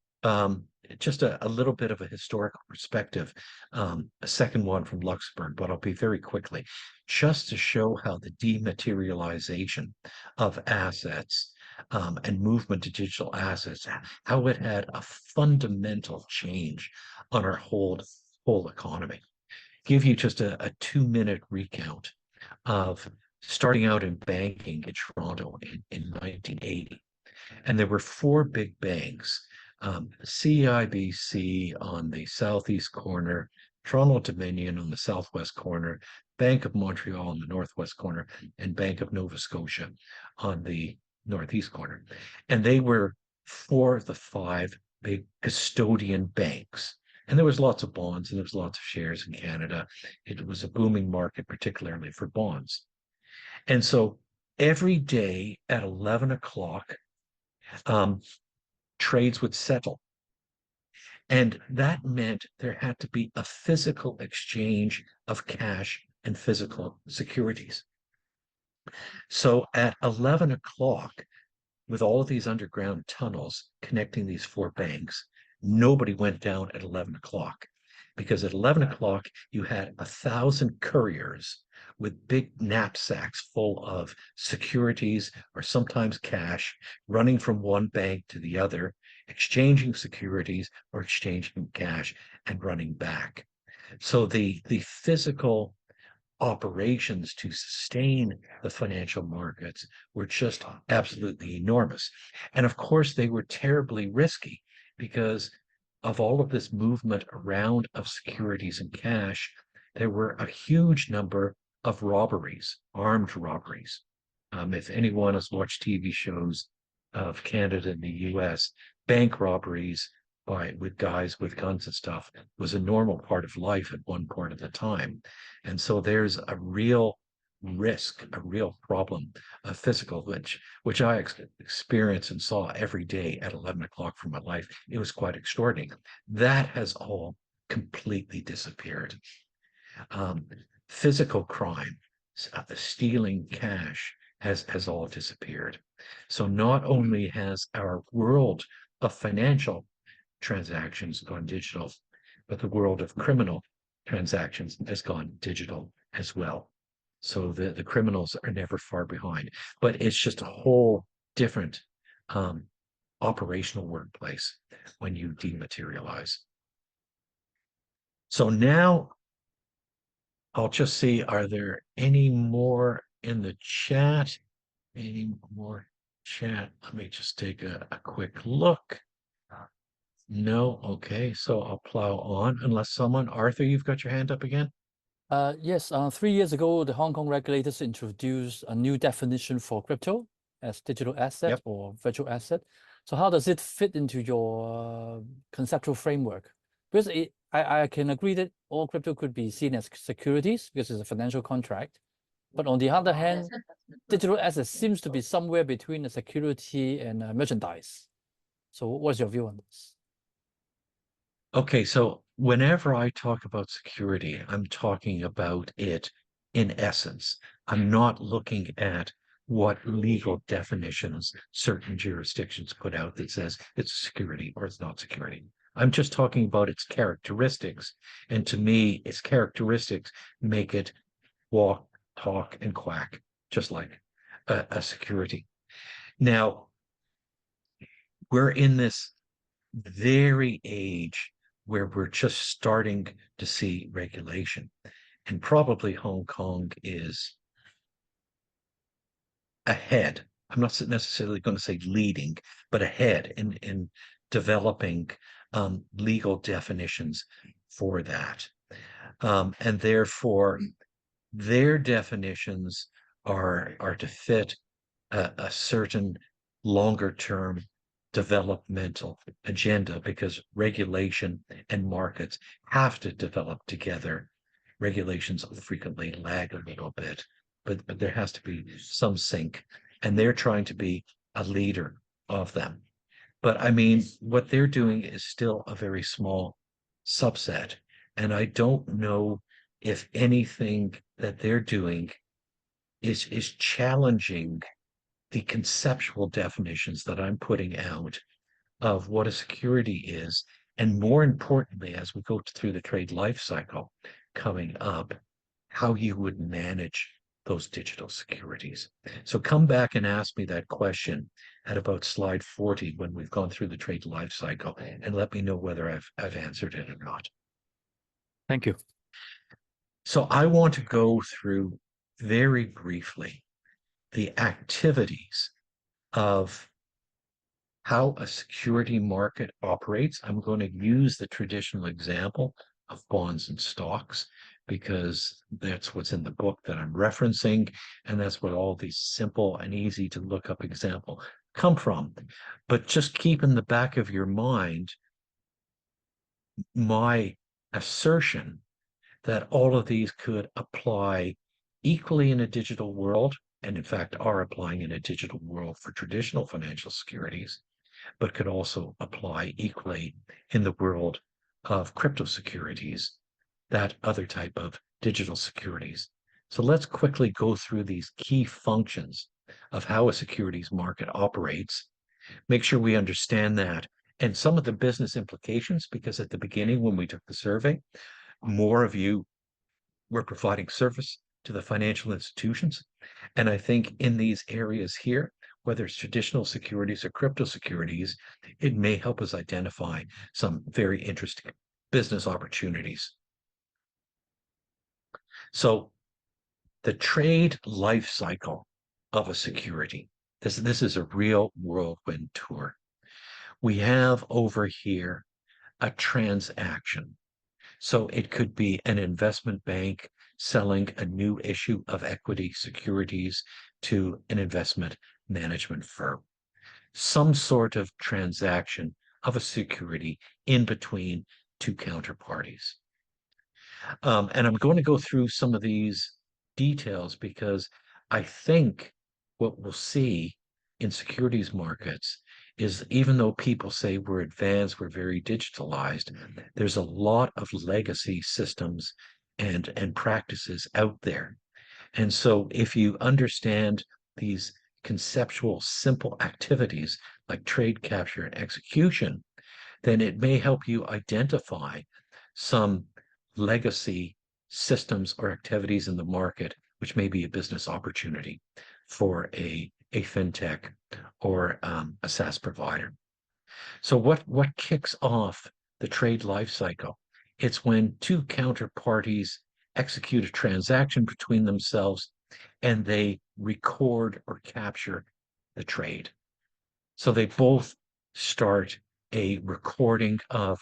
[SPEAKER 1] just a little bit of a historical perspective, a second one from Luxembourg, but I'll be very quickly, just to show how the dematerialization of assets and movement to digital assets, how it had a fundamental change on our whole economy. Give you just a 2-minute recount of starting out in banking in Toronto in 1980. And there were four big banks, CIBC on the southeast corner, Toronto Dominion on the southwest corner, Bank of Montreal on the northwest corner, and Bank of Nova Scotia on the northeast corner. And they were four of the five big custodian banks And there was lots of bonds and there was lots of shares in Canada. It was a booming market, particularly for bonds. And so every day at 11 o'clock, um, trades would settle. And that meant there had to be a physical exchange of cash and physical securities. So at 11 o'clock, with all of these underground tunnels connecting these four banks, nobody went down at 11 o'clock because at 11 o'clock, you had 1,000 couriers with big knapsacks full of securities or sometimes cash running from one bank to the other, exchanging securities or exchanging cash and running back. So the physical operations to sustain the financial markets were just absolutely enormous. And of course, they were terribly risky because of all of this movement around of securities and cash, there were a huge number of robberies, armed robberies. If anyone has watched TV shows of Canada and the US, bank robberies with guys with guns and stuff was a normal part of life at one point of the time. And so there's a real risk, a real problem of physical, which I experienced and saw every day at 11 o'clock for my life. It was quite extraordinary. That has all completely disappeared. Um, Physical crime, stealing cash has all disappeared. So not only has our world of financial transactions gone digital, but the world of criminal transactions has gone digital as well. So the criminals are never far behind, but it's just a whole different um, operational workplace when you dematerialize. So now I'll just see, are there any more in the chat? Any more chat? Let me just take a quick look. No, okay, so I'll plow on unless someone, Arthur, you've got your hand up again?
[SPEAKER 2] Yes, 3 years ago, the Hong Kong regulators introduced a new definition for crypto as digital asset
[SPEAKER 1] Yep.
[SPEAKER 2] or virtual asset. So how does it fit into your conceptual framework? Because I can agree that all crypto could be seen as securities because it's a financial contract. But on the other hand, digital asset seems to be somewhere between a security and a merchandise. So what's your view on this?
[SPEAKER 1] Okay, so whenever I talk about security, I'm talking about it in essence. I'm not looking at what legal definitions certain jurisdictions put out that says it's security or it's not security. I'm just talking about its characteristics. And to me, its characteristics make it walk, talk, and quack, just like a security. Now, we're in this very age where we're just starting to see regulation. And probably Hong Kong is ahead. I'm not necessarily going to say leading, but ahead in developing legal definitions for that. And therefore, their definitions are to fit a certain longer term developmental agenda because regulation and markets have to develop together. Regulations frequently lag a little bit, but there has to be some sync, and they're trying to be a leader of them. But I mean, what they're doing is still a very small subset, and I don't know if anything that they're doing is challenging the conceptual definitions that I'm putting out of what a security is, and more importantly, as we go through the trade life cycle coming up, how you would manage those digital securities. So come back and ask me that question at about slide 40 when we've gone through the trade life cycle, and let me know whether I've answered it or not.
[SPEAKER 2] Thank you.
[SPEAKER 1] So I want to go through very briefly the activities of how a security market operates. I'm going to use the traditional example of bonds and stocks because that's what's in the book that I'm referencing, and that's what all these simple and easy to look up example come from. But just keep in the back of your mind my assertion that all of these could apply equally in a digital world, and in fact are applying in a digital world for traditional financial securities, but could also apply equally in the world of crypto securities, that other type of digital securities. So let's quickly go through these key functions of how a securities market operates, make sure we understand that, and some of the business implications, because at the beginning, when we took the survey, more of you were providing service to the financial institutions. And I think in these areas here, whether it's traditional securities or crypto securities, it may help us identify some very interesting business opportunities. So the trade life cycle of a security, this is a real whirlwind tour. We have over here a transaction. So it could be an investment bank selling a new issue of equity securities to an investment management firm. Some sort of transaction of a security in between two counterparties. And I'm going to go through some of these details because I think what we'll see in securities markets is, even though people say we're advanced, we're very digitalized, there's a lot of legacy systems and practices out there. And so if you understand these conceptual, simple activities like trade capture and execution, then it may help you identify some legacy systems or activities in the market, which may be a business opportunity for a fintech or a SaaS provider. So what kicks off the trade life cycle? It's when two counterparties execute a transaction between themselves and they record or capture the trade. So they both start a recording of,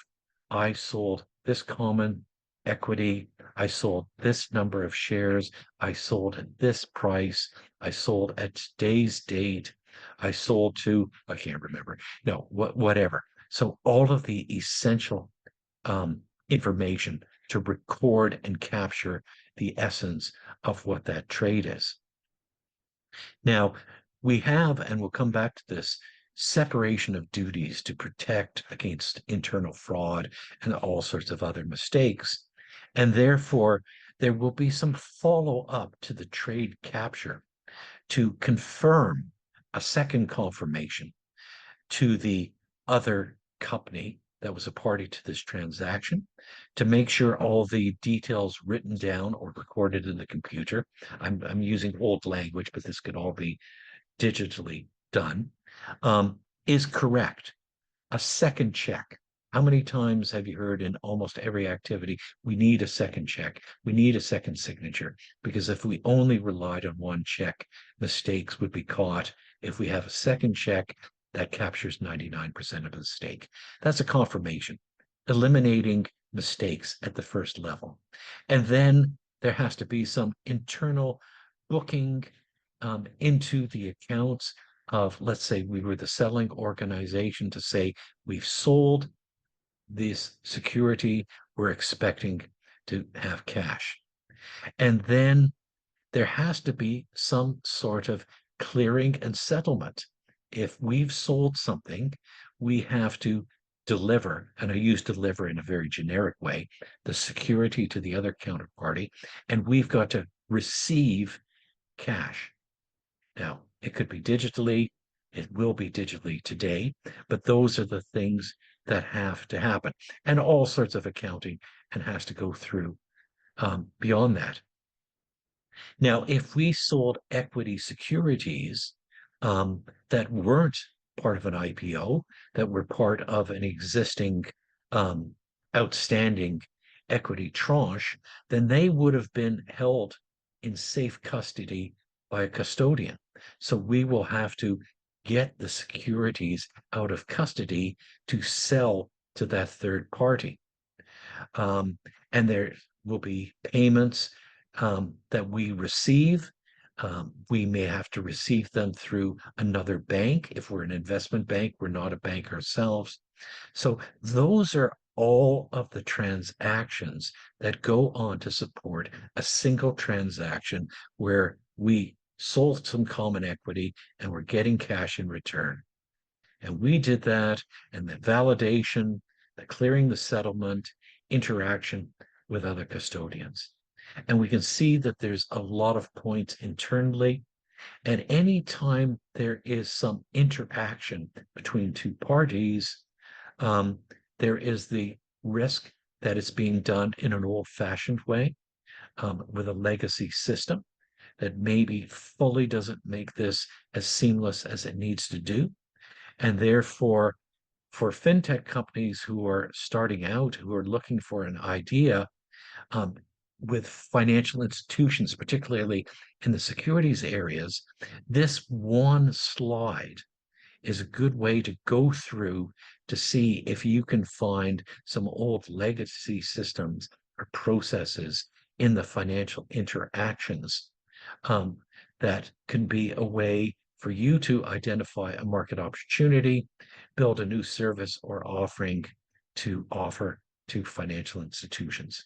[SPEAKER 1] I sold this common equity, I sold this number of shares, I sold at this price, I sold at today's date, I sold to, I can't remember, no, whatever. So all of the essential information to record and capture the essence of what that trade is. Now, we have, and we'll come back to this, separation of duties to protect against internal fraud and all sorts of other mistakes. And therefore, there will be some follow up to the trade capture to confirm a second confirmation to the other company that was a party to this transaction, to make sure all the details written down or recorded in the computer. I'm using old language, but this could all be digitally done, is correct. A second check. How many times have you heard in almost every activity, we need a second check, we need a second signature? Because if we only relied on one check, mistakes would be caught. If we have a second check, that captures 99% of the mistake. That's a confirmation, eliminating mistakes at the first level. And then there has to be some internal booking into the accounts of, let's say we were the selling organization, to say we've sold this security, we're expecting to have cash. And then there has to be some sort of clearing and settlement. If we've sold something, we have to deliver, and I use deliver in a very generic way, the security to the other counterparty, and we've got to receive cash. Now, it could be digitally, it will be digitally today, but those are the things that have to happen, and all sorts of accounting and has to go through beyond that. Now, if we sold equity securities that weren't part of an IPO, that were part of an existing outstanding equity tranche, then they would have been held in safe custody by a custodian. So we will have to get the securities out of custody to sell to that third party. And there will be payments that we receive. We may have to receive them through another bank. If we're an investment bank, we're not a bank ourselves. So those are all of the transactions that go on to support a single transaction where we sold some common equity and we're getting cash in return. And we did that, and the validation, the clearing the settlement, interaction with other custodians. And we can see that there's a lot of points internally. And any time there is some interaction between two parties, um, there is the risk that it's being done in an old-fashioned way, with a legacy system that maybe fully doesn't make this as seamless as it needs to do. And therefore, for fintech companies who are starting out, who are looking for an idea, um, with financial institutions, particularly in the securities areas, this one slide is a good way to go through to see if you can find some old legacy systems or processes in the financial interactions, um, that can be a way for you to identify a market opportunity, build a new service or offering to offer to financial institutions,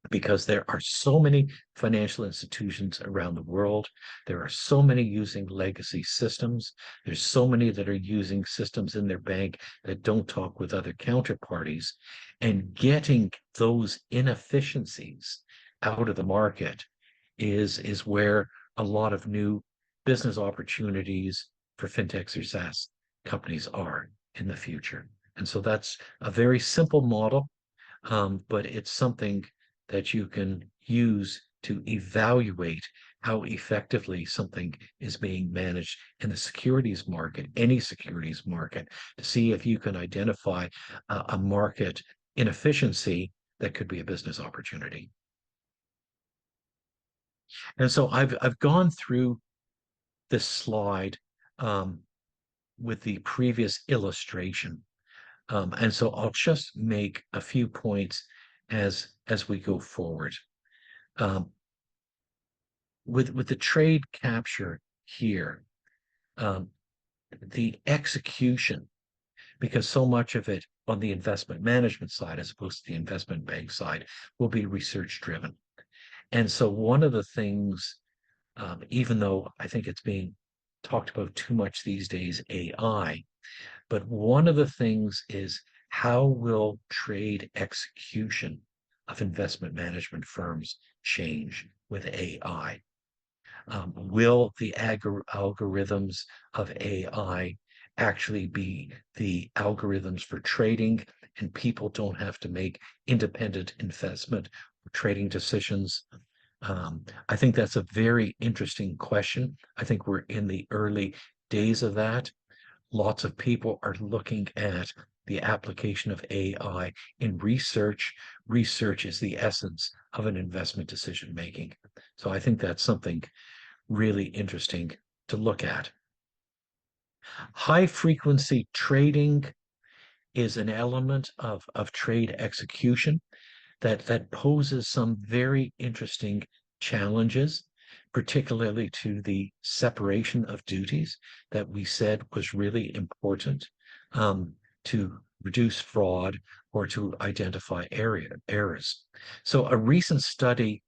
[SPEAKER 1] because there are so many financial institutions around the world. There are so many using legacy systems. There's so many that are using systems in their bank that don't talk with other counterparties. And getting those inefficiencies out of the market is where a lot of new business opportunities for fintechs or SaaS companies are in the future. And so that's a very simple model, but it's something that you can use to evaluate how effectively something is being managed in the securities market, any securities market, to see if you can identify a market inefficiency that could be a business opportunity. And so I've gone through this slide, um, with the previous illustration. And so I'll just make a few points as we go forward. Um, with the trade capture here, um, the execution, because so much of it on the investment management side, as opposed to the investment bank side, will be research driven. And so one of the things, even though I think it's being talked about too much these days, AI, but one of the things is how will trade execution of investment management firms change with AI? Will the algorithms of AI actually be the algorithms for trading, and people don't have to make independent investment or trading decisions? I think that's a very interesting question. I think we're in the early days of that. Lots of people are looking at the application of AI in research. Research is the essence of an investment decision making. So I think that's something really interesting to look at. High frequency trading is an element of trade execution that poses some very interesting challenges, particularly to the separation of duties that we said was really important, to reduce fraud or to identify errors. So a recent study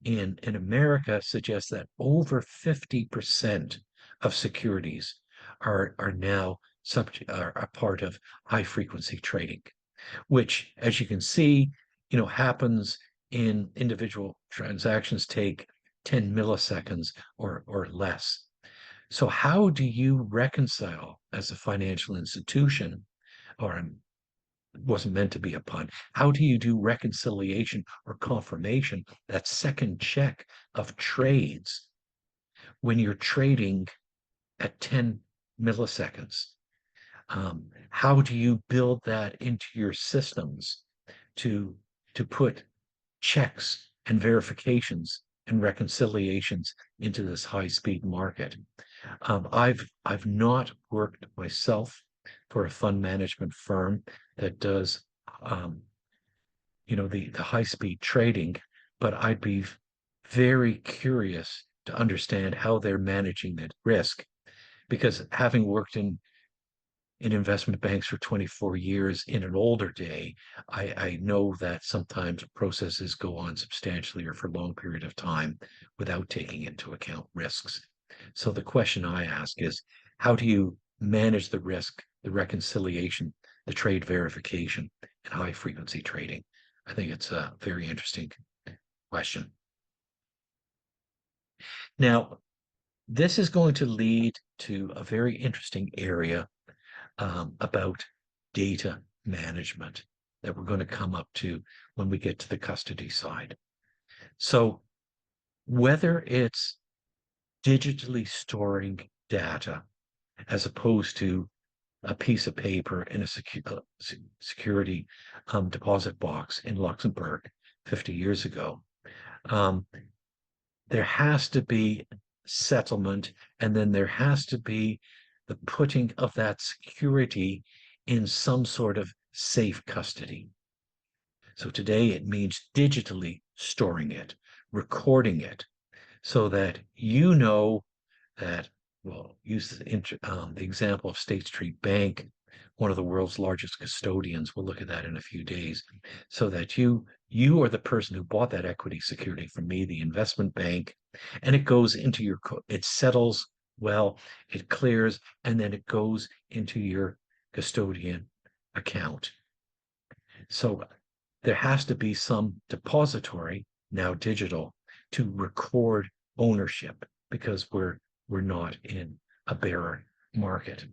[SPEAKER 1] in America suggests that over 50% of securities are now subject are a part of high frequency trading, which, as you can see, happens in individual transactions, take 10 milliseconds or less. So how do you reconcile as a financial institution, or it wasn't meant to be a pun, how do you do reconciliation or confirmation, that second check of trades, when you're trading at 10 milliseconds? How do you build that into your systems to put checks and verifications and reconciliations into this high-speed market? I've not worked myself for a fund management firm that does, um, the high-speed trading, but I'd be very curious to understand how they're managing that risk, because having worked in in investment banks for 24 years in an older day, I know that sometimes processes go on substantially or for a long period of time without taking into account risks. So the question I ask is, how do you manage the risk, the reconciliation, the trade verification, and high frequency trading? I think it's a very interesting question. Now, this is going to lead to a very interesting area about data management that we're going to come up to when we get to the custody side. So whether it's digitally storing data as opposed to a piece of paper in a security deposit box in Luxembourg 50 years ago, um, there has to be settlement, and then there has to be the putting of that security in some sort of safe custody. So today it means digitally storing it, recording it, so that you know that, well, use the example of State Street Bank, one of the world's largest custodians. We'll look at that in a few days, so that you are the person who bought that equity security from me, the investment bank, and it goes into your, it settles well, it clears, and then it goes into your custodian account. So there has to be some depository, now digital, to record ownership because we're not in a bearer market.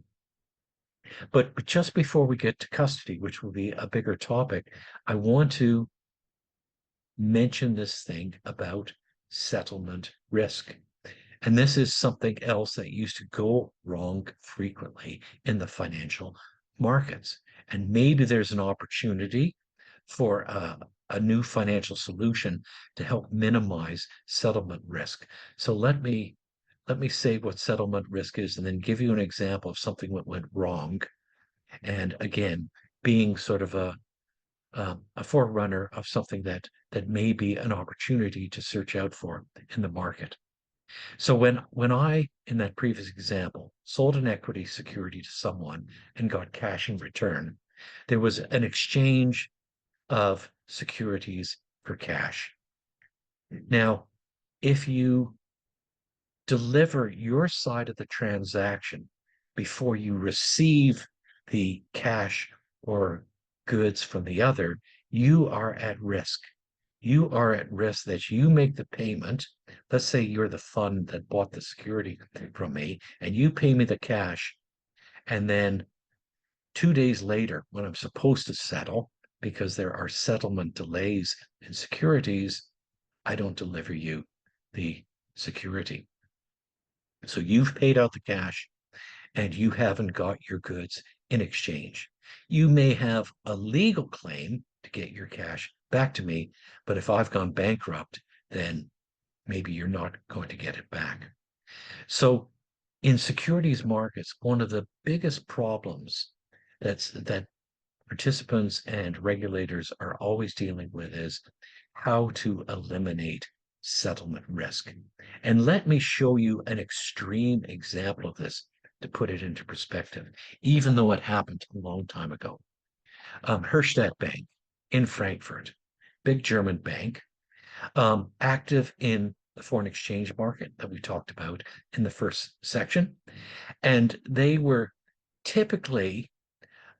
[SPEAKER 1] But just before we get to custody, which will be a bigger topic, I want to mention this thing about settlement risk. And this is something else that used to go wrong frequently in the financial markets. And maybe there's an opportunity for a new financial solution to help minimize settlement risk. So let me say what settlement risk is and then give you an example of something that went wrong. And again, being sort of a forerunner of something that may be an opportunity to search out for in the market. So when I, in that previous example, sold an equity security to someone and got cash in return, there was an exchange of securities for cash. Now, if you deliver your side of the transaction before you receive the cash or goods from the other, you are at risk. You are at risk that you make the payment. Let's say you're the fund that bought the security from me, and you pay me the cash. And then 2 days later, when I'm supposed to settle, because there are settlement delays in securities, I don't deliver you the security. So you've paid out the cash and you haven't got your goods in exchange. You may have a legal claim to get your cash back to me, but if I've gone bankrupt, then maybe you're not going to get it back. So in securities markets, one of the biggest problems that participants and regulators are always dealing with is how to eliminate settlement risk. And let me show you an extreme example of this to put it into perspective, even though it happened a long time ago. Herstatt Bank in Frankfurt, big German bank, active in the foreign exchange market that we talked about in the first section. And they were typically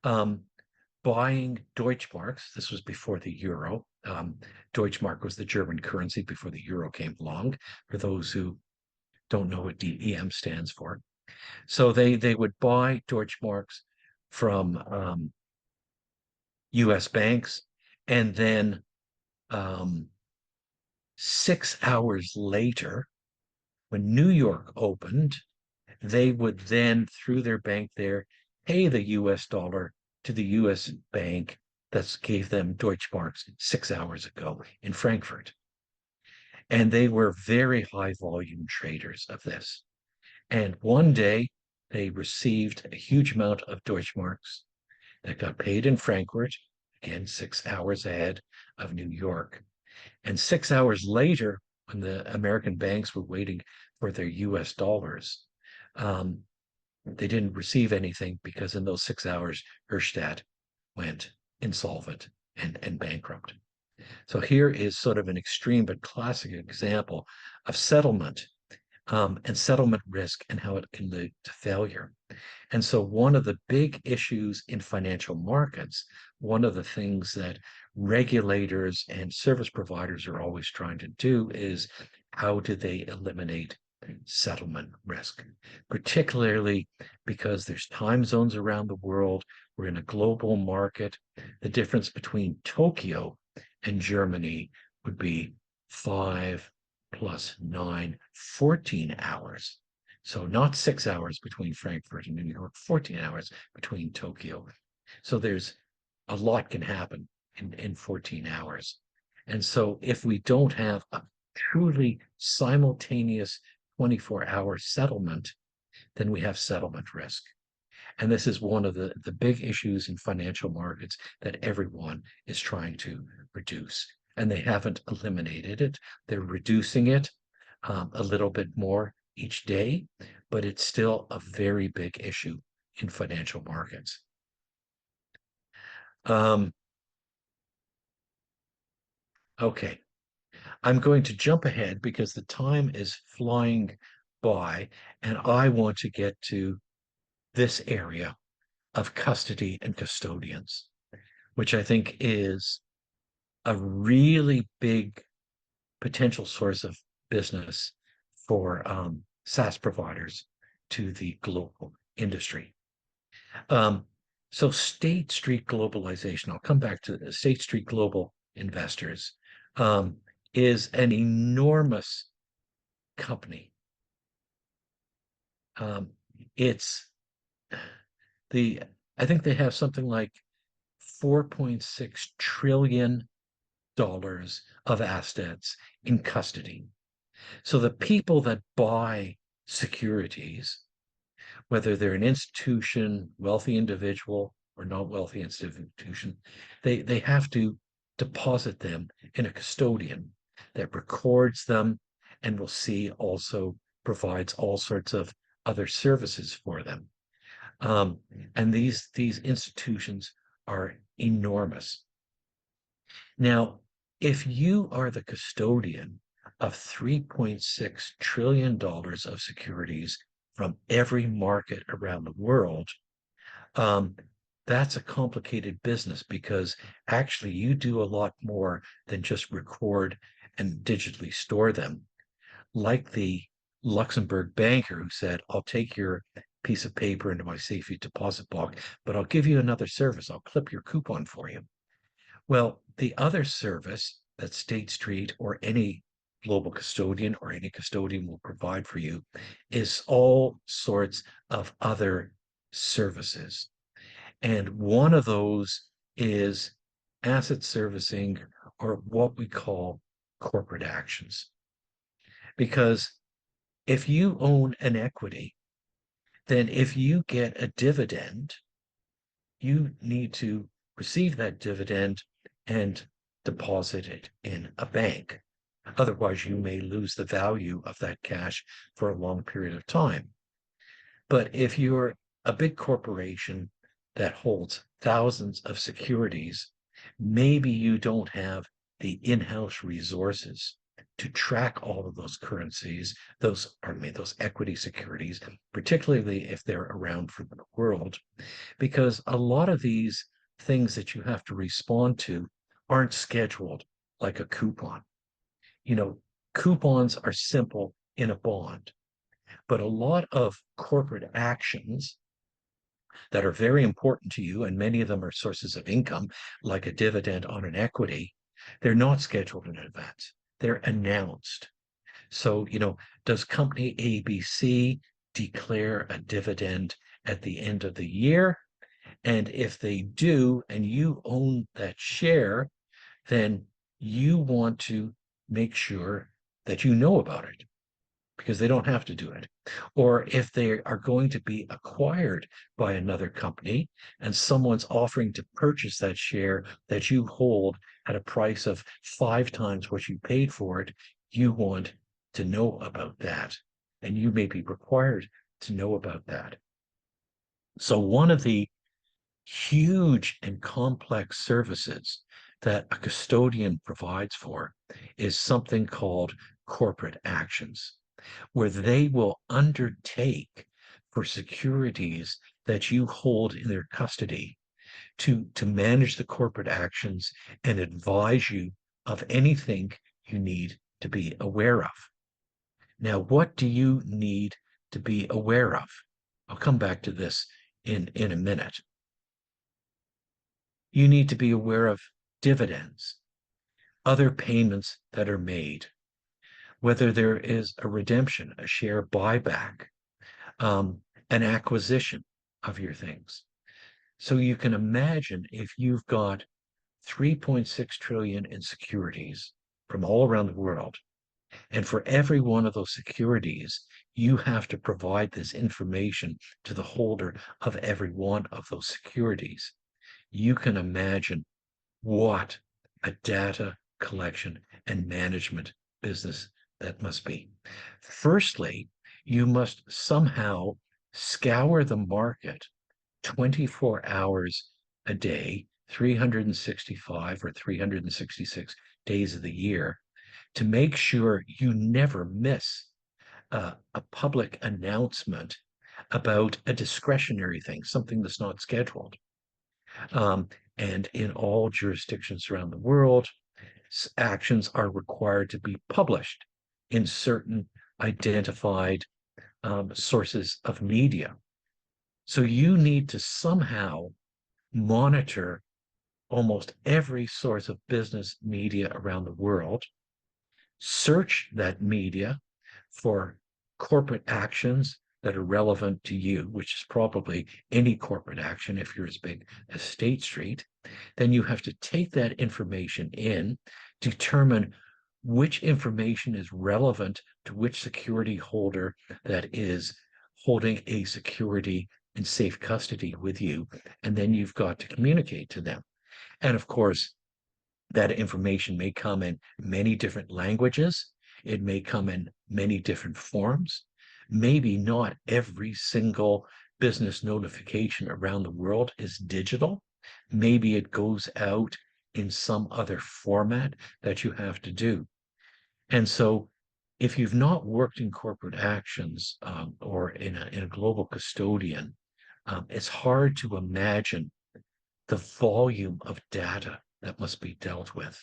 [SPEAKER 1] buying Deutschmarks. This was before the euro. Deutschmark was the German currency before the euro came along, for those who don't know what DEM stands for. So they would buy Deutschmarks from US banks, and then 6 hours later, when New York opened, they would then, through their bank there, pay the US dollar to the US bank that gave them Deutschmarks 6 hours ago in Frankfurt. And they were very high volume traders of this. And one day they received a huge amount of Deutschmarks that got paid in Frankfurt, again, 6 hours ahead of New York. And 6 hours later, when the American banks were waiting for their US dollars, they didn't receive anything because in those 6 hours, Erstadt went insolvent and bankrupt. So here is sort of an extreme but classic example of settlement and settlement risk and how it can lead to failure. And so, one of the big issues in financial markets, one of the things that regulators and service providers are always trying to do is how do they eliminate settlement risk, particularly because there's time zones around the world. We're in a global market. The difference between Tokyo and Germany would be 5 plus 9, 14 hours. So not 6 hours between Frankfurt and New York, 14 hours between Tokyo. So there's a lot can happen in 14 hours. And so if we don't have a truly simultaneous 24-hour settlement, then we have settlement risk. And this is one of the big issues in financial markets that everyone is trying to reduce. And they haven't eliminated it. They're reducing it a little bit more each day, but it's still a very big issue in financial markets. Okay, I'm going to jump ahead because the time is flying by, and I want to get to this area of custody and custodians, which I think is a really big potential source of business for SaaS providers to the global industry. So State Street Globalization, I'll come back to State Street Global Investors, is an enormous company. It's I think they have something like $4.6 trillion of assets in custody. So the people that buy securities, whether they're an institution, wealthy individual, or not wealthy institution, they have to deposit them in a custodian that records them and we'll see also provides all sorts of other services for them. And these institutions are enormous. Now, if you are the custodian of $3.6 trillion of securities from every market around the world, that's a complicated business because actually you do a lot more than just record and digitally store them. Like the Luxembourg banker who said, I'll take your piece of paper into my safety deposit box, but I'll give you another service. I'll clip your coupon for you. Well, the other service that State Street or any global custodian or any custodian will provide for you is all sorts of other services. And one of those is asset servicing or what we call corporate actions. Because if you own an equity, then if you get a dividend, you need to receive that dividend and deposit it in a bank. Otherwise, you may lose the value of that cash for a long period of time. But if you're a big corporation that holds thousands of securities, maybe you don't have the in-house resources to track all of those currencies, those equity securities, particularly if they're around for the world, because a lot of these things that you have to respond to aren't scheduled like a coupon. Coupons are simple in a bond, but a lot of corporate actions that are very important to you, and many of them are sources of income, like a dividend on an equity, they're not scheduled in advance. They're announced. So, does company ABC declare a dividend at the end of the year? And if they do, and you own that share, then you want to make sure that you know about it because they don't have to do it. Or if they are going to be acquired by another company and someone's offering to purchase that share that you hold at a price of 5 times what you paid for it, you want to know about that. And you may be required to know about that. So one of the huge and complex services that a custodian provides for is something called corporate actions, where they will undertake for securities that you hold in their custody to manage the corporate actions and advise you of anything you need to be aware of. Now, what do you need to be aware of? I'll come back to this in a minute. You need to be aware of dividends, other payments that are made, whether there is a redemption, a share buyback, an acquisition of your things. So you can imagine if you've got 3.6 trillion in securities from all around the world, and for every one of those securities, you have to provide this information to the holder of every one of those securities. You can imagine what a data collection and management business that must be. Firstly, you must somehow scour the market 24 hours a day, 365 or 366 days of the year to make sure you never miss a public announcement about a discretionary thing, something that's not scheduled. Um, and in all jurisdictions around the world, actions are required to be published in certain identified sources of media. So you need to somehow monitor almost every source of business media around the world, search that media for corporate actions that are relevant to you, which is probably any corporate action if you're as big as State Street. Then you have to take that information in, determine which information is relevant to which security holder that is holding a security in safe custody with you. And then you've got to communicate to them. And of course, that information may come in many different languages. It may come in many different forms. Maybe not every single business notification around the world is digital. Maybe it goes out in some other format that you have to do. And so if you've not worked in corporate actions or in a global custodian, it's hard to imagine the volume of data that must be dealt with,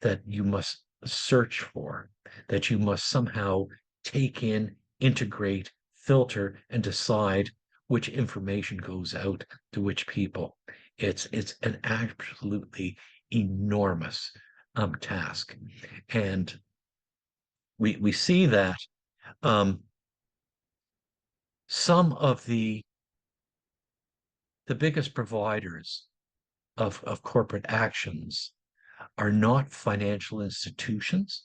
[SPEAKER 1] that you must search for, that you must somehow take in, integrate, filter, and decide which information goes out to which people. It's an absolutely enormous task. And we see that some of the biggest providers of corporate actions are not financial institutions.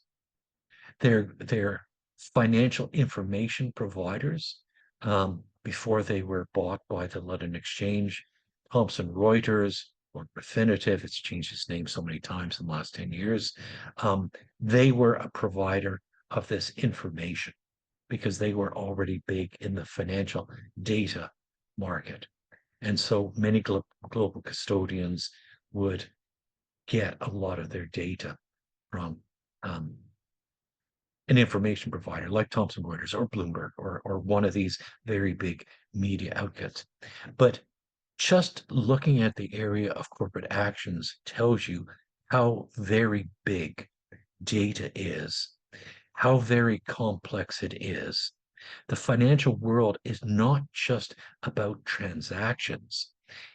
[SPEAKER 1] They're financial information providers. Before they were bought by the London Exchange, Thomson Reuters or Refinitiv, it's changed its name so many times in the last 10 years. They were a provider of this information because they were already big in the financial data market. And so many global custodians would get a lot of their data from an information provider like Thomson Reuters or Bloomberg or one of these very big media outlets. But just looking at the area of corporate actions tells you how very big data is, how very complex it is. The financial world is not just about transactions.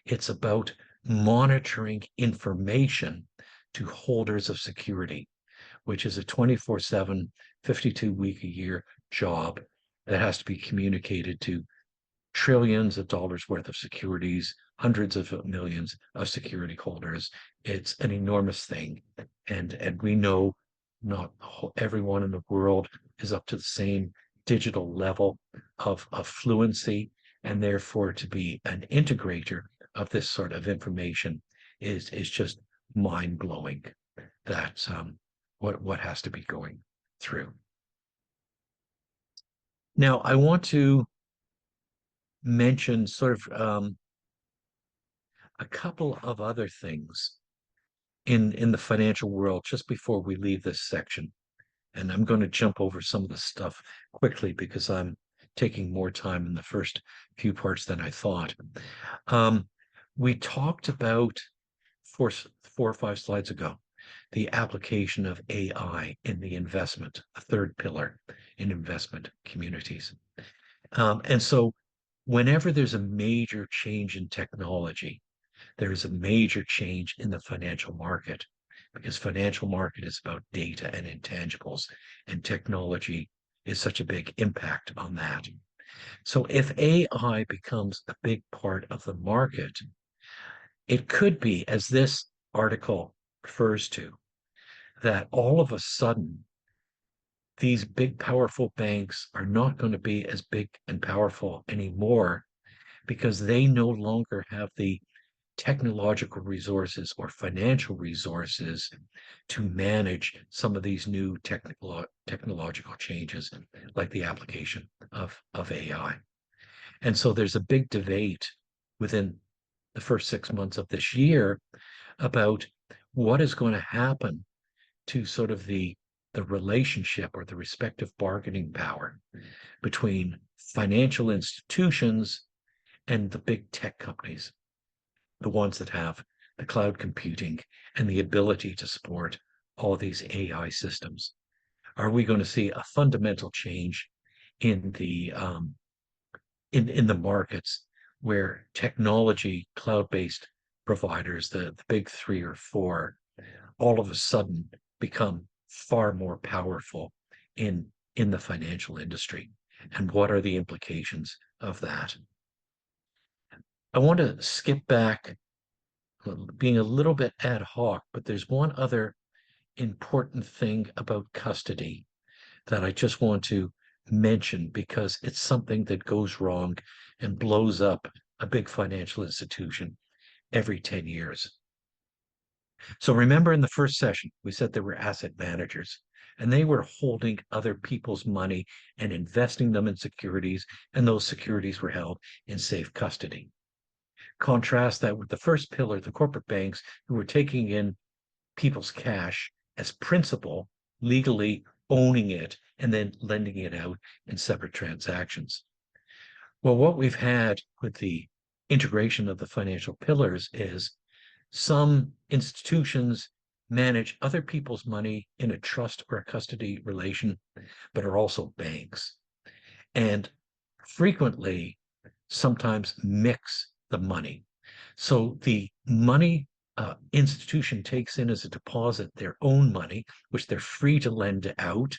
[SPEAKER 1] It's about monitoring information to holders of security, which is a 24/7, 52-week-a-year job that has to be communicated to trillions of dollars worth of securities, hundreds of millions of security holders. It's an enormous thing. And we know not everyone in the world is up to the same digital level of fluency. And therefore, to be an integrator of this sort of information is just mind blowing. That's what has to be going through. Now, I want to mention sort of a couple of other things in the financial world just before we leave this section. And I'm going to jump over some of the stuff quickly because I'm taking more time in the first few parts than I thought. Um, we talked about four or five slides ago the application of AI in the investment, a third pillar in investment communities. And so whenever there's a major change in technology, there is a major change in the financial market because financial market is about data and intangibles, and technology is such a big impact on that. So if AI becomes a big part of the market, it could be, as this article refers to, that all of a sudden these big, powerful banks are not going to be as big and powerful anymore because they no longer have the technological resources or financial resources to manage some of these new technological changes, like the application of AI. And so there's a big debate within the first 6 months of this year about what is going to happen to sort of the relationship or the respective bargaining power between financial institutions and the big tech companies, the ones that have the cloud computing and the ability to support all these AI systems. Are we going to see a fundamental change in the in the markets where technology cloud-based providers, the big three or four, all of a sudden become far more powerful in the financial industry? And what are the implications of that? I want to skip back, being a little bit ad hoc, but there's one other important thing about custody that I just want to mention because it's something that goes wrong and blows up a big financial institution every 10 years. So remember in the first session, we said there were asset managers and they were holding other people's money and investing them in securities, and those securities were held in safe custody. Contrast that with the first pillar, the corporate banks who were taking in people's cash as principal, legally owning it, and then lending it out in separate transactions. Well, what we've had with the integration of the financial pillars is some institutions manage other people's money in a trust or a custody relation, but are also banks. And frequently, sometimes mix the money. So the money institution takes in as a deposit their own money, which they're free to lend out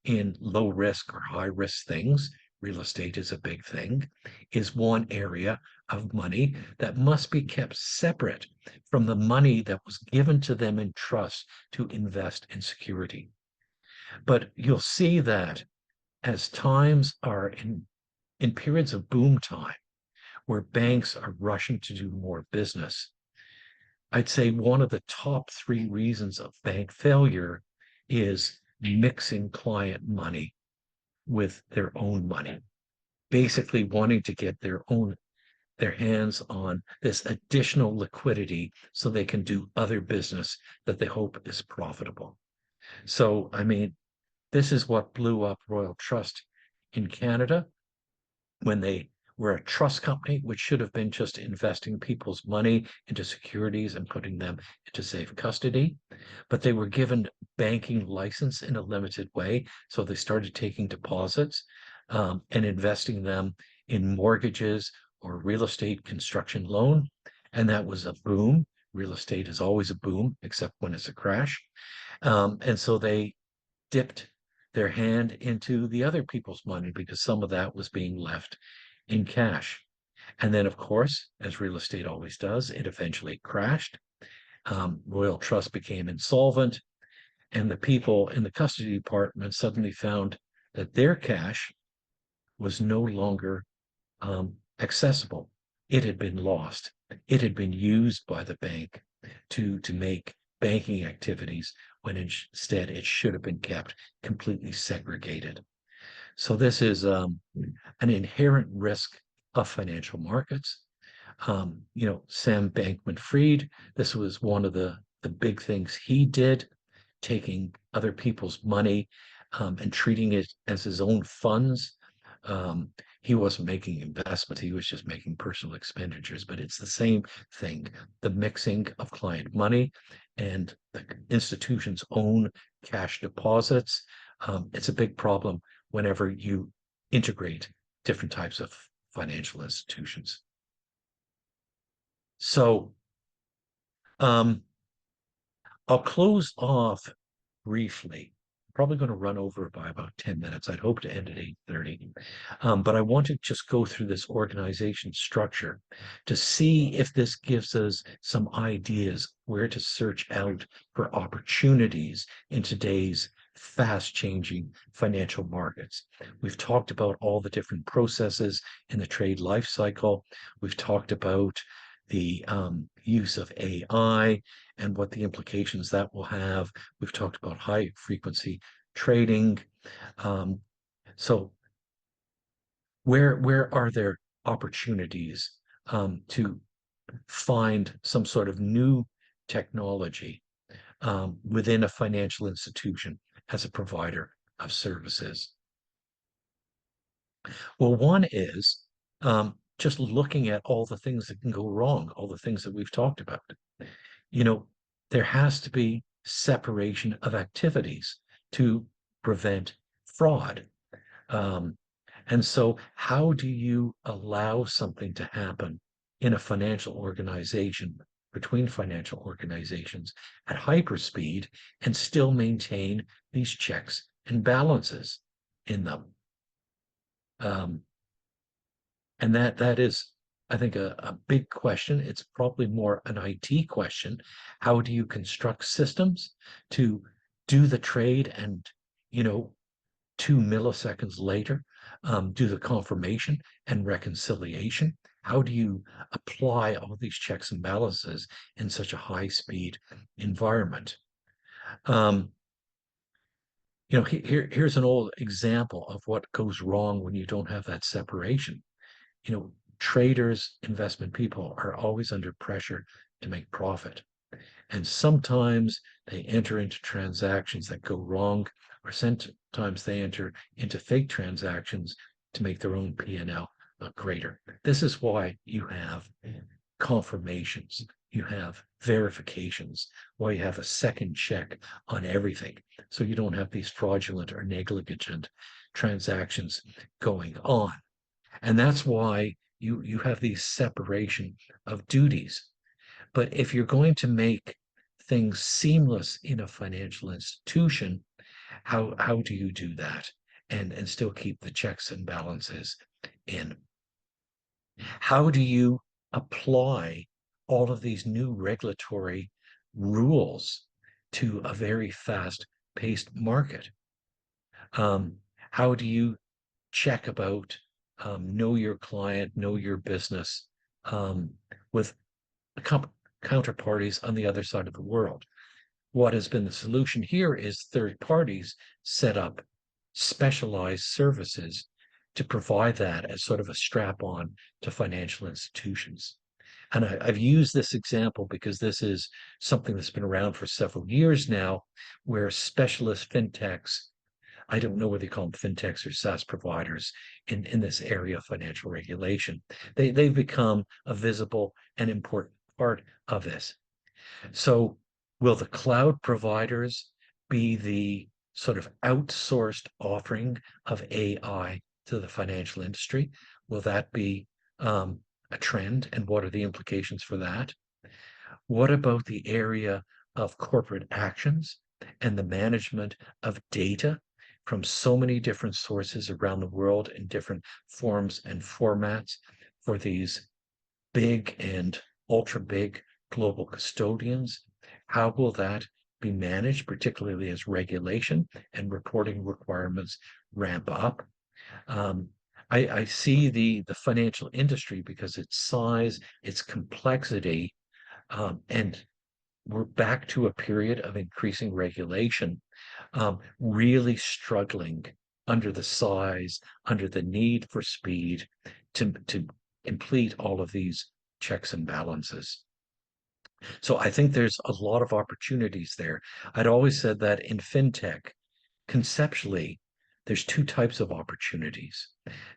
[SPEAKER 1] in low risk or high risk things. Real estate is a big thing, is one area of money that must be kept separate from the money that was given to them in trust to invest in security. But you'll see that as times are in periods of boom time, where banks are rushing to do more business, I'd say one of the top three reasons of bank failure is mixing client money with their own money, basically wanting to get their hands on this additional liquidity so they can do other business that they hope is profitable. So, I mean, this is what blew up Royal Trust in Canada when they were a trust company, which should have been just investing people's money into securities and putting them into safe custody. But they were given banking license in a limited way. So they started taking deposits and investing them in mortgages or real estate construction loan. And that was a boom. Real estate is always a boom, except when it's a crash. And so they dipped their hand into the other people's money because some of that was being left in cash. And then, of course, as real estate always does, it eventually crashed. Royal Trust became insolvent, and the people in the custody department suddenly found that their cash was no longer accessible. It had been lost. It had been used by the bank to make banking activities when instead it should have been kept completely segregated. So this is an inherent risk of financial markets. Sam Bankman-Fried, this was one of the big things he did, taking other people's money and treating it as his own funds. Um, he wasn't making investments, he was just making personal expenditures, but it's the same thing, the mixing of client money and the institution's own cash deposits. It's a big problem whenever you integrate different types of financial institutions. So um, I'll close off briefly. Probably going to run over by about 10 minutes. I'd hope to end at 8:30. But I want to just go through this organization structure to see if this gives us some ideas where to search out for opportunities in today's fast changing financial markets. We've talked about all the different processes in the trade life cycle. We've talked about the use of AI and what the implications that will have. We've talked about high frequency trading. Um, so where are there opportunities to find some sort of new technology within a financial institution as a provider of services? Well, one is just looking at all the things that can go wrong, all the things that we've talked about. You know, there has to be separation of activities to prevent fraud. Um, and so, how do you allow something to happen in a financial organization, between financial organizations at hyperspeed, and still maintain these checks and balances in them? Um, and that is, I think, a big question. It's probably more an IT question. How do you construct systems to do the trade and, you know, 2 milliseconds later, do the confirmation and reconciliation? How do you apply all these checks and balances in such a high speed environment? Um, here's an old example of what goes wrong when you don't have that separation. Traders, investment people are always under pressure to make profit. And sometimes they enter into transactions that go wrong, or sometimes they enter into fake transactions to make their own P&L look greater. This is why you have confirmations, you have verifications, why you have a second check on everything. So you don't have these fraudulent or negligent transactions going on. And that's why you have these separation of duties. But if you're going to make things seamless in a financial institution, how do you do that and still keep the checks and balances in? How do you apply all of these new regulatory rules to a very fast-paced market? How do you check about know your client, know your business with counterparties on the other side of the world? What has been the solution here is third parties set up specialized services to provide that as sort of a strap on to financial institutions. And I've used this example because this is something that's been around for several years now, where specialist fintechs, I don't know whether you call them fintechs or SaaS providers in this area of financial regulation, they've become a visible and important part of this. So will the cloud providers be the sort of outsourced offering of AI to the financial industry? Will that be a trend? And what are the implications for that? What about the area of corporate actions and the management of data from so many different sources around the world in different forms and formats for these big and ultra big global custodians? How will that be managed, particularly as regulation and reporting requirements ramp up? Um, I see the financial industry, because its size, its complexity, and we're back to a period of increasing regulation, really struggling under the size, under the need for speed to complete all of these checks and balances. So I think there's a lot of opportunities there. I'd always said that in fintech, conceptually, there's two types of opportunities.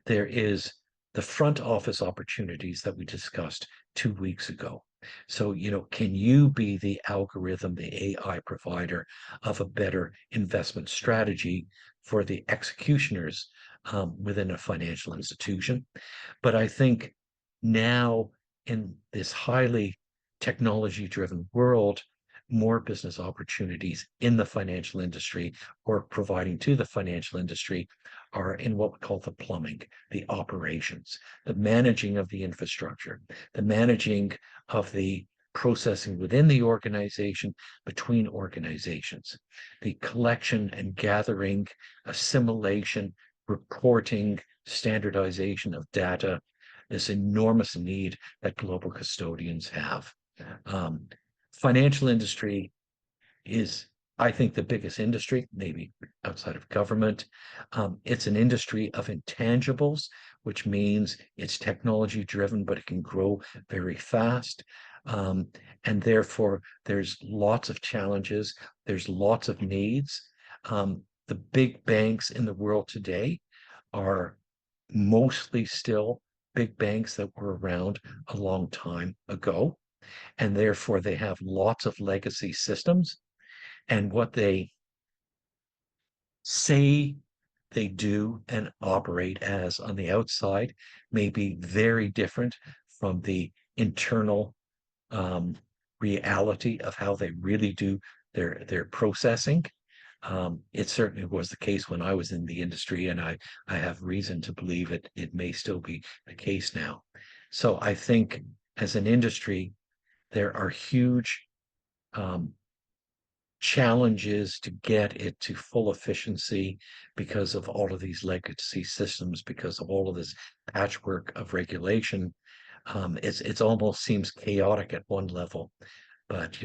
[SPEAKER 1] There is the front office opportunities that we discussed 2 weeks ago. So, can you be the algorithm, the AI provider of a better investment strategy for the executioners within a financial institution? But I think now in this highly technology-driven world, more business opportunities in the financial industry or providing to the financial industry are in what we call the plumbing, the operations, the managing of the infrastructure, the managing of the processing within the organization, between organizations, the collection and gathering, assimilation, reporting, standardization of data, this enormous need that global custodians have. Um, Financial industry is, I think, the biggest industry, maybe outside of government. It's an industry of intangibles, which means it's technology driven, but it can grow very fast. Um, and therefore, there's lots of challenges, there's lots of needs. The big banks in the world today are mostly still big banks that were around a long time ago, and therefore they have lots of legacy systems. And what they say they do and operate as on the outside may be very different from the internal um, reality of how they really do their processing. It certainly was the case when I was in the industry, and I have reason to believe it may still be the case now. So I think as an industry, there are huge um, challenges to get it to full efficiency because of all of these legacy systems, because of all of this patchwork of regulation. It's almost seems chaotic at one level, but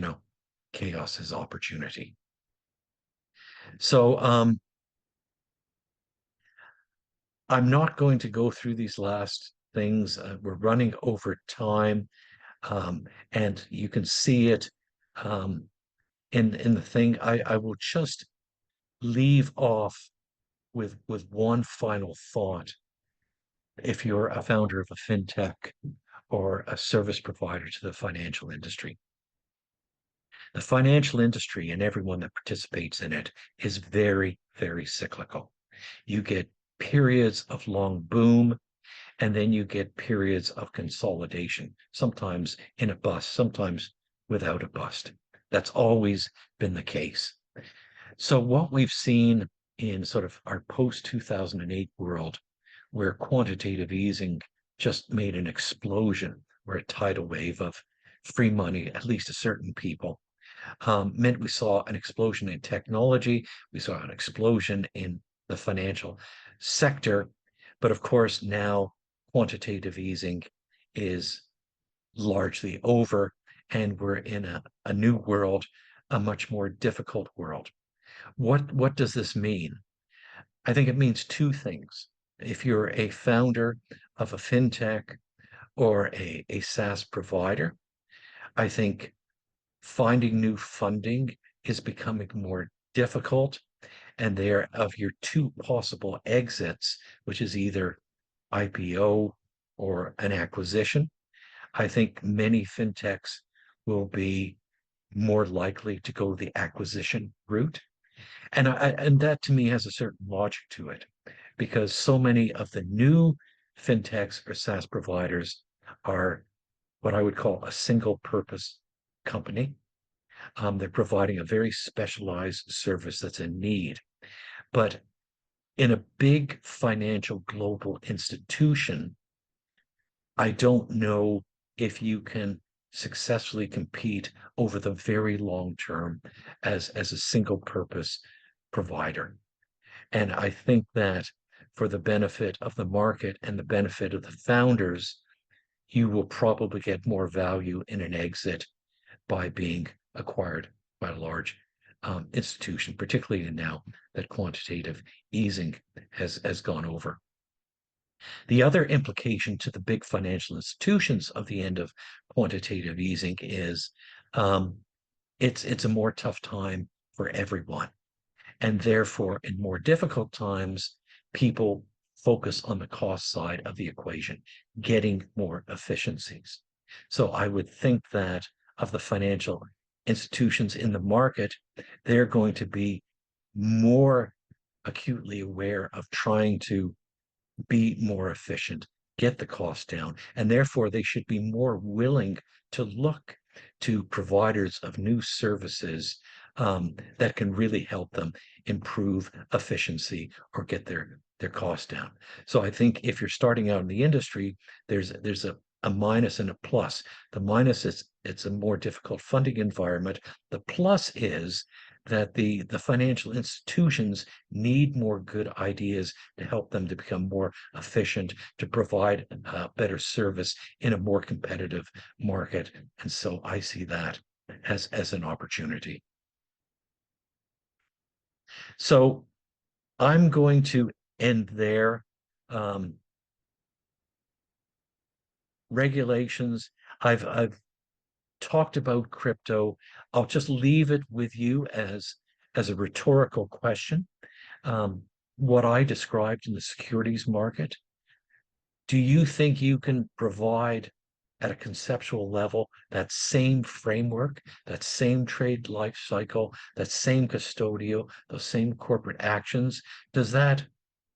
[SPEAKER 1] chaos is opportunity. So I'm not going to go through these last things. We're running over time, and you can see it um, in the thing. I will just leave off with one final thought. If you're a founder of a fintech or a service provider to the financial industry, the financial industry and everyone that participates in it is very, very cyclical. You get periods of long boom, and then you get periods of consolidation, sometimes in a bust, sometimes without a bust. That's always been the case. So what we've seen in sort of our post 2008 world, where quantitative easing just made an explosion, where a tidal wave of free money, at least to certain people, meant we saw an explosion in technology, we saw an explosion in the financial sector. But of course, now quantitative easing is largely over, and we're in a new world, a much more difficult world. What does this mean? I think it means two things. If you're a founder of a fintech or a SaaS provider, I think finding new funding is becoming more difficult. And there, of your two possible exits, which is either IPO or an acquisition, I think many fintechs will be more likely to go the acquisition route. And that to me has a certain logic to it, because so many of the new fintechs or SaaS providers are what I would call a single purpose company. They're providing a very specialized service that's in need. But in a big financial global institution, I don't know if you can successfully compete over the very long term as a single purpose provider. And I think that for the benefit of the market and the benefit of the founders, you will probably get more value in an exit by being acquired by a large institution, particularly now that quantitative easing has gone over. The other implication to the big financial institutions of the end of quantitative easing is um, it's a more tough time for everyone. And therefore, in more difficult times, people focus on the cost side of the equation, getting more efficiencies. So I would think that of the financial institutions in the market, they're going to be more acutely aware of trying to be more efficient, get the cost down, and therefore they should be more willing to look to providers of new services that can really help them improve efficiency or get their costs down. So I think if you're starting out in the industry, there's a minus and a plus. The minus is it's a more difficult funding environment. The plus is that the financial institutions need more good ideas to help them to become more efficient, to provide better service in a more competitive market. And so I see that as an opportunity. So I'm going to end there. Um, Regulations. I've talked about crypto. I'll just leave it with you as a rhetorical question. Um, what I described in the securities market, do you think you can provide at a conceptual level that same framework, that same trade life cycle, that same custodial, those same corporate actions? Does that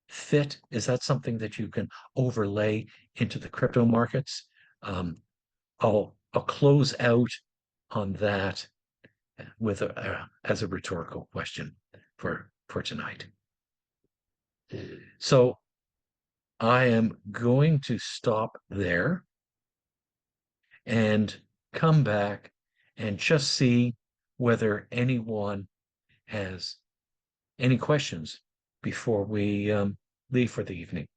[SPEAKER 1] fit? Is that something that you can overlay into the crypto markets? Um, I'll close out on that with as a rhetorical question for tonight. So I am going to stop there and come back and just see whether anyone has any questions before we leave for the evening.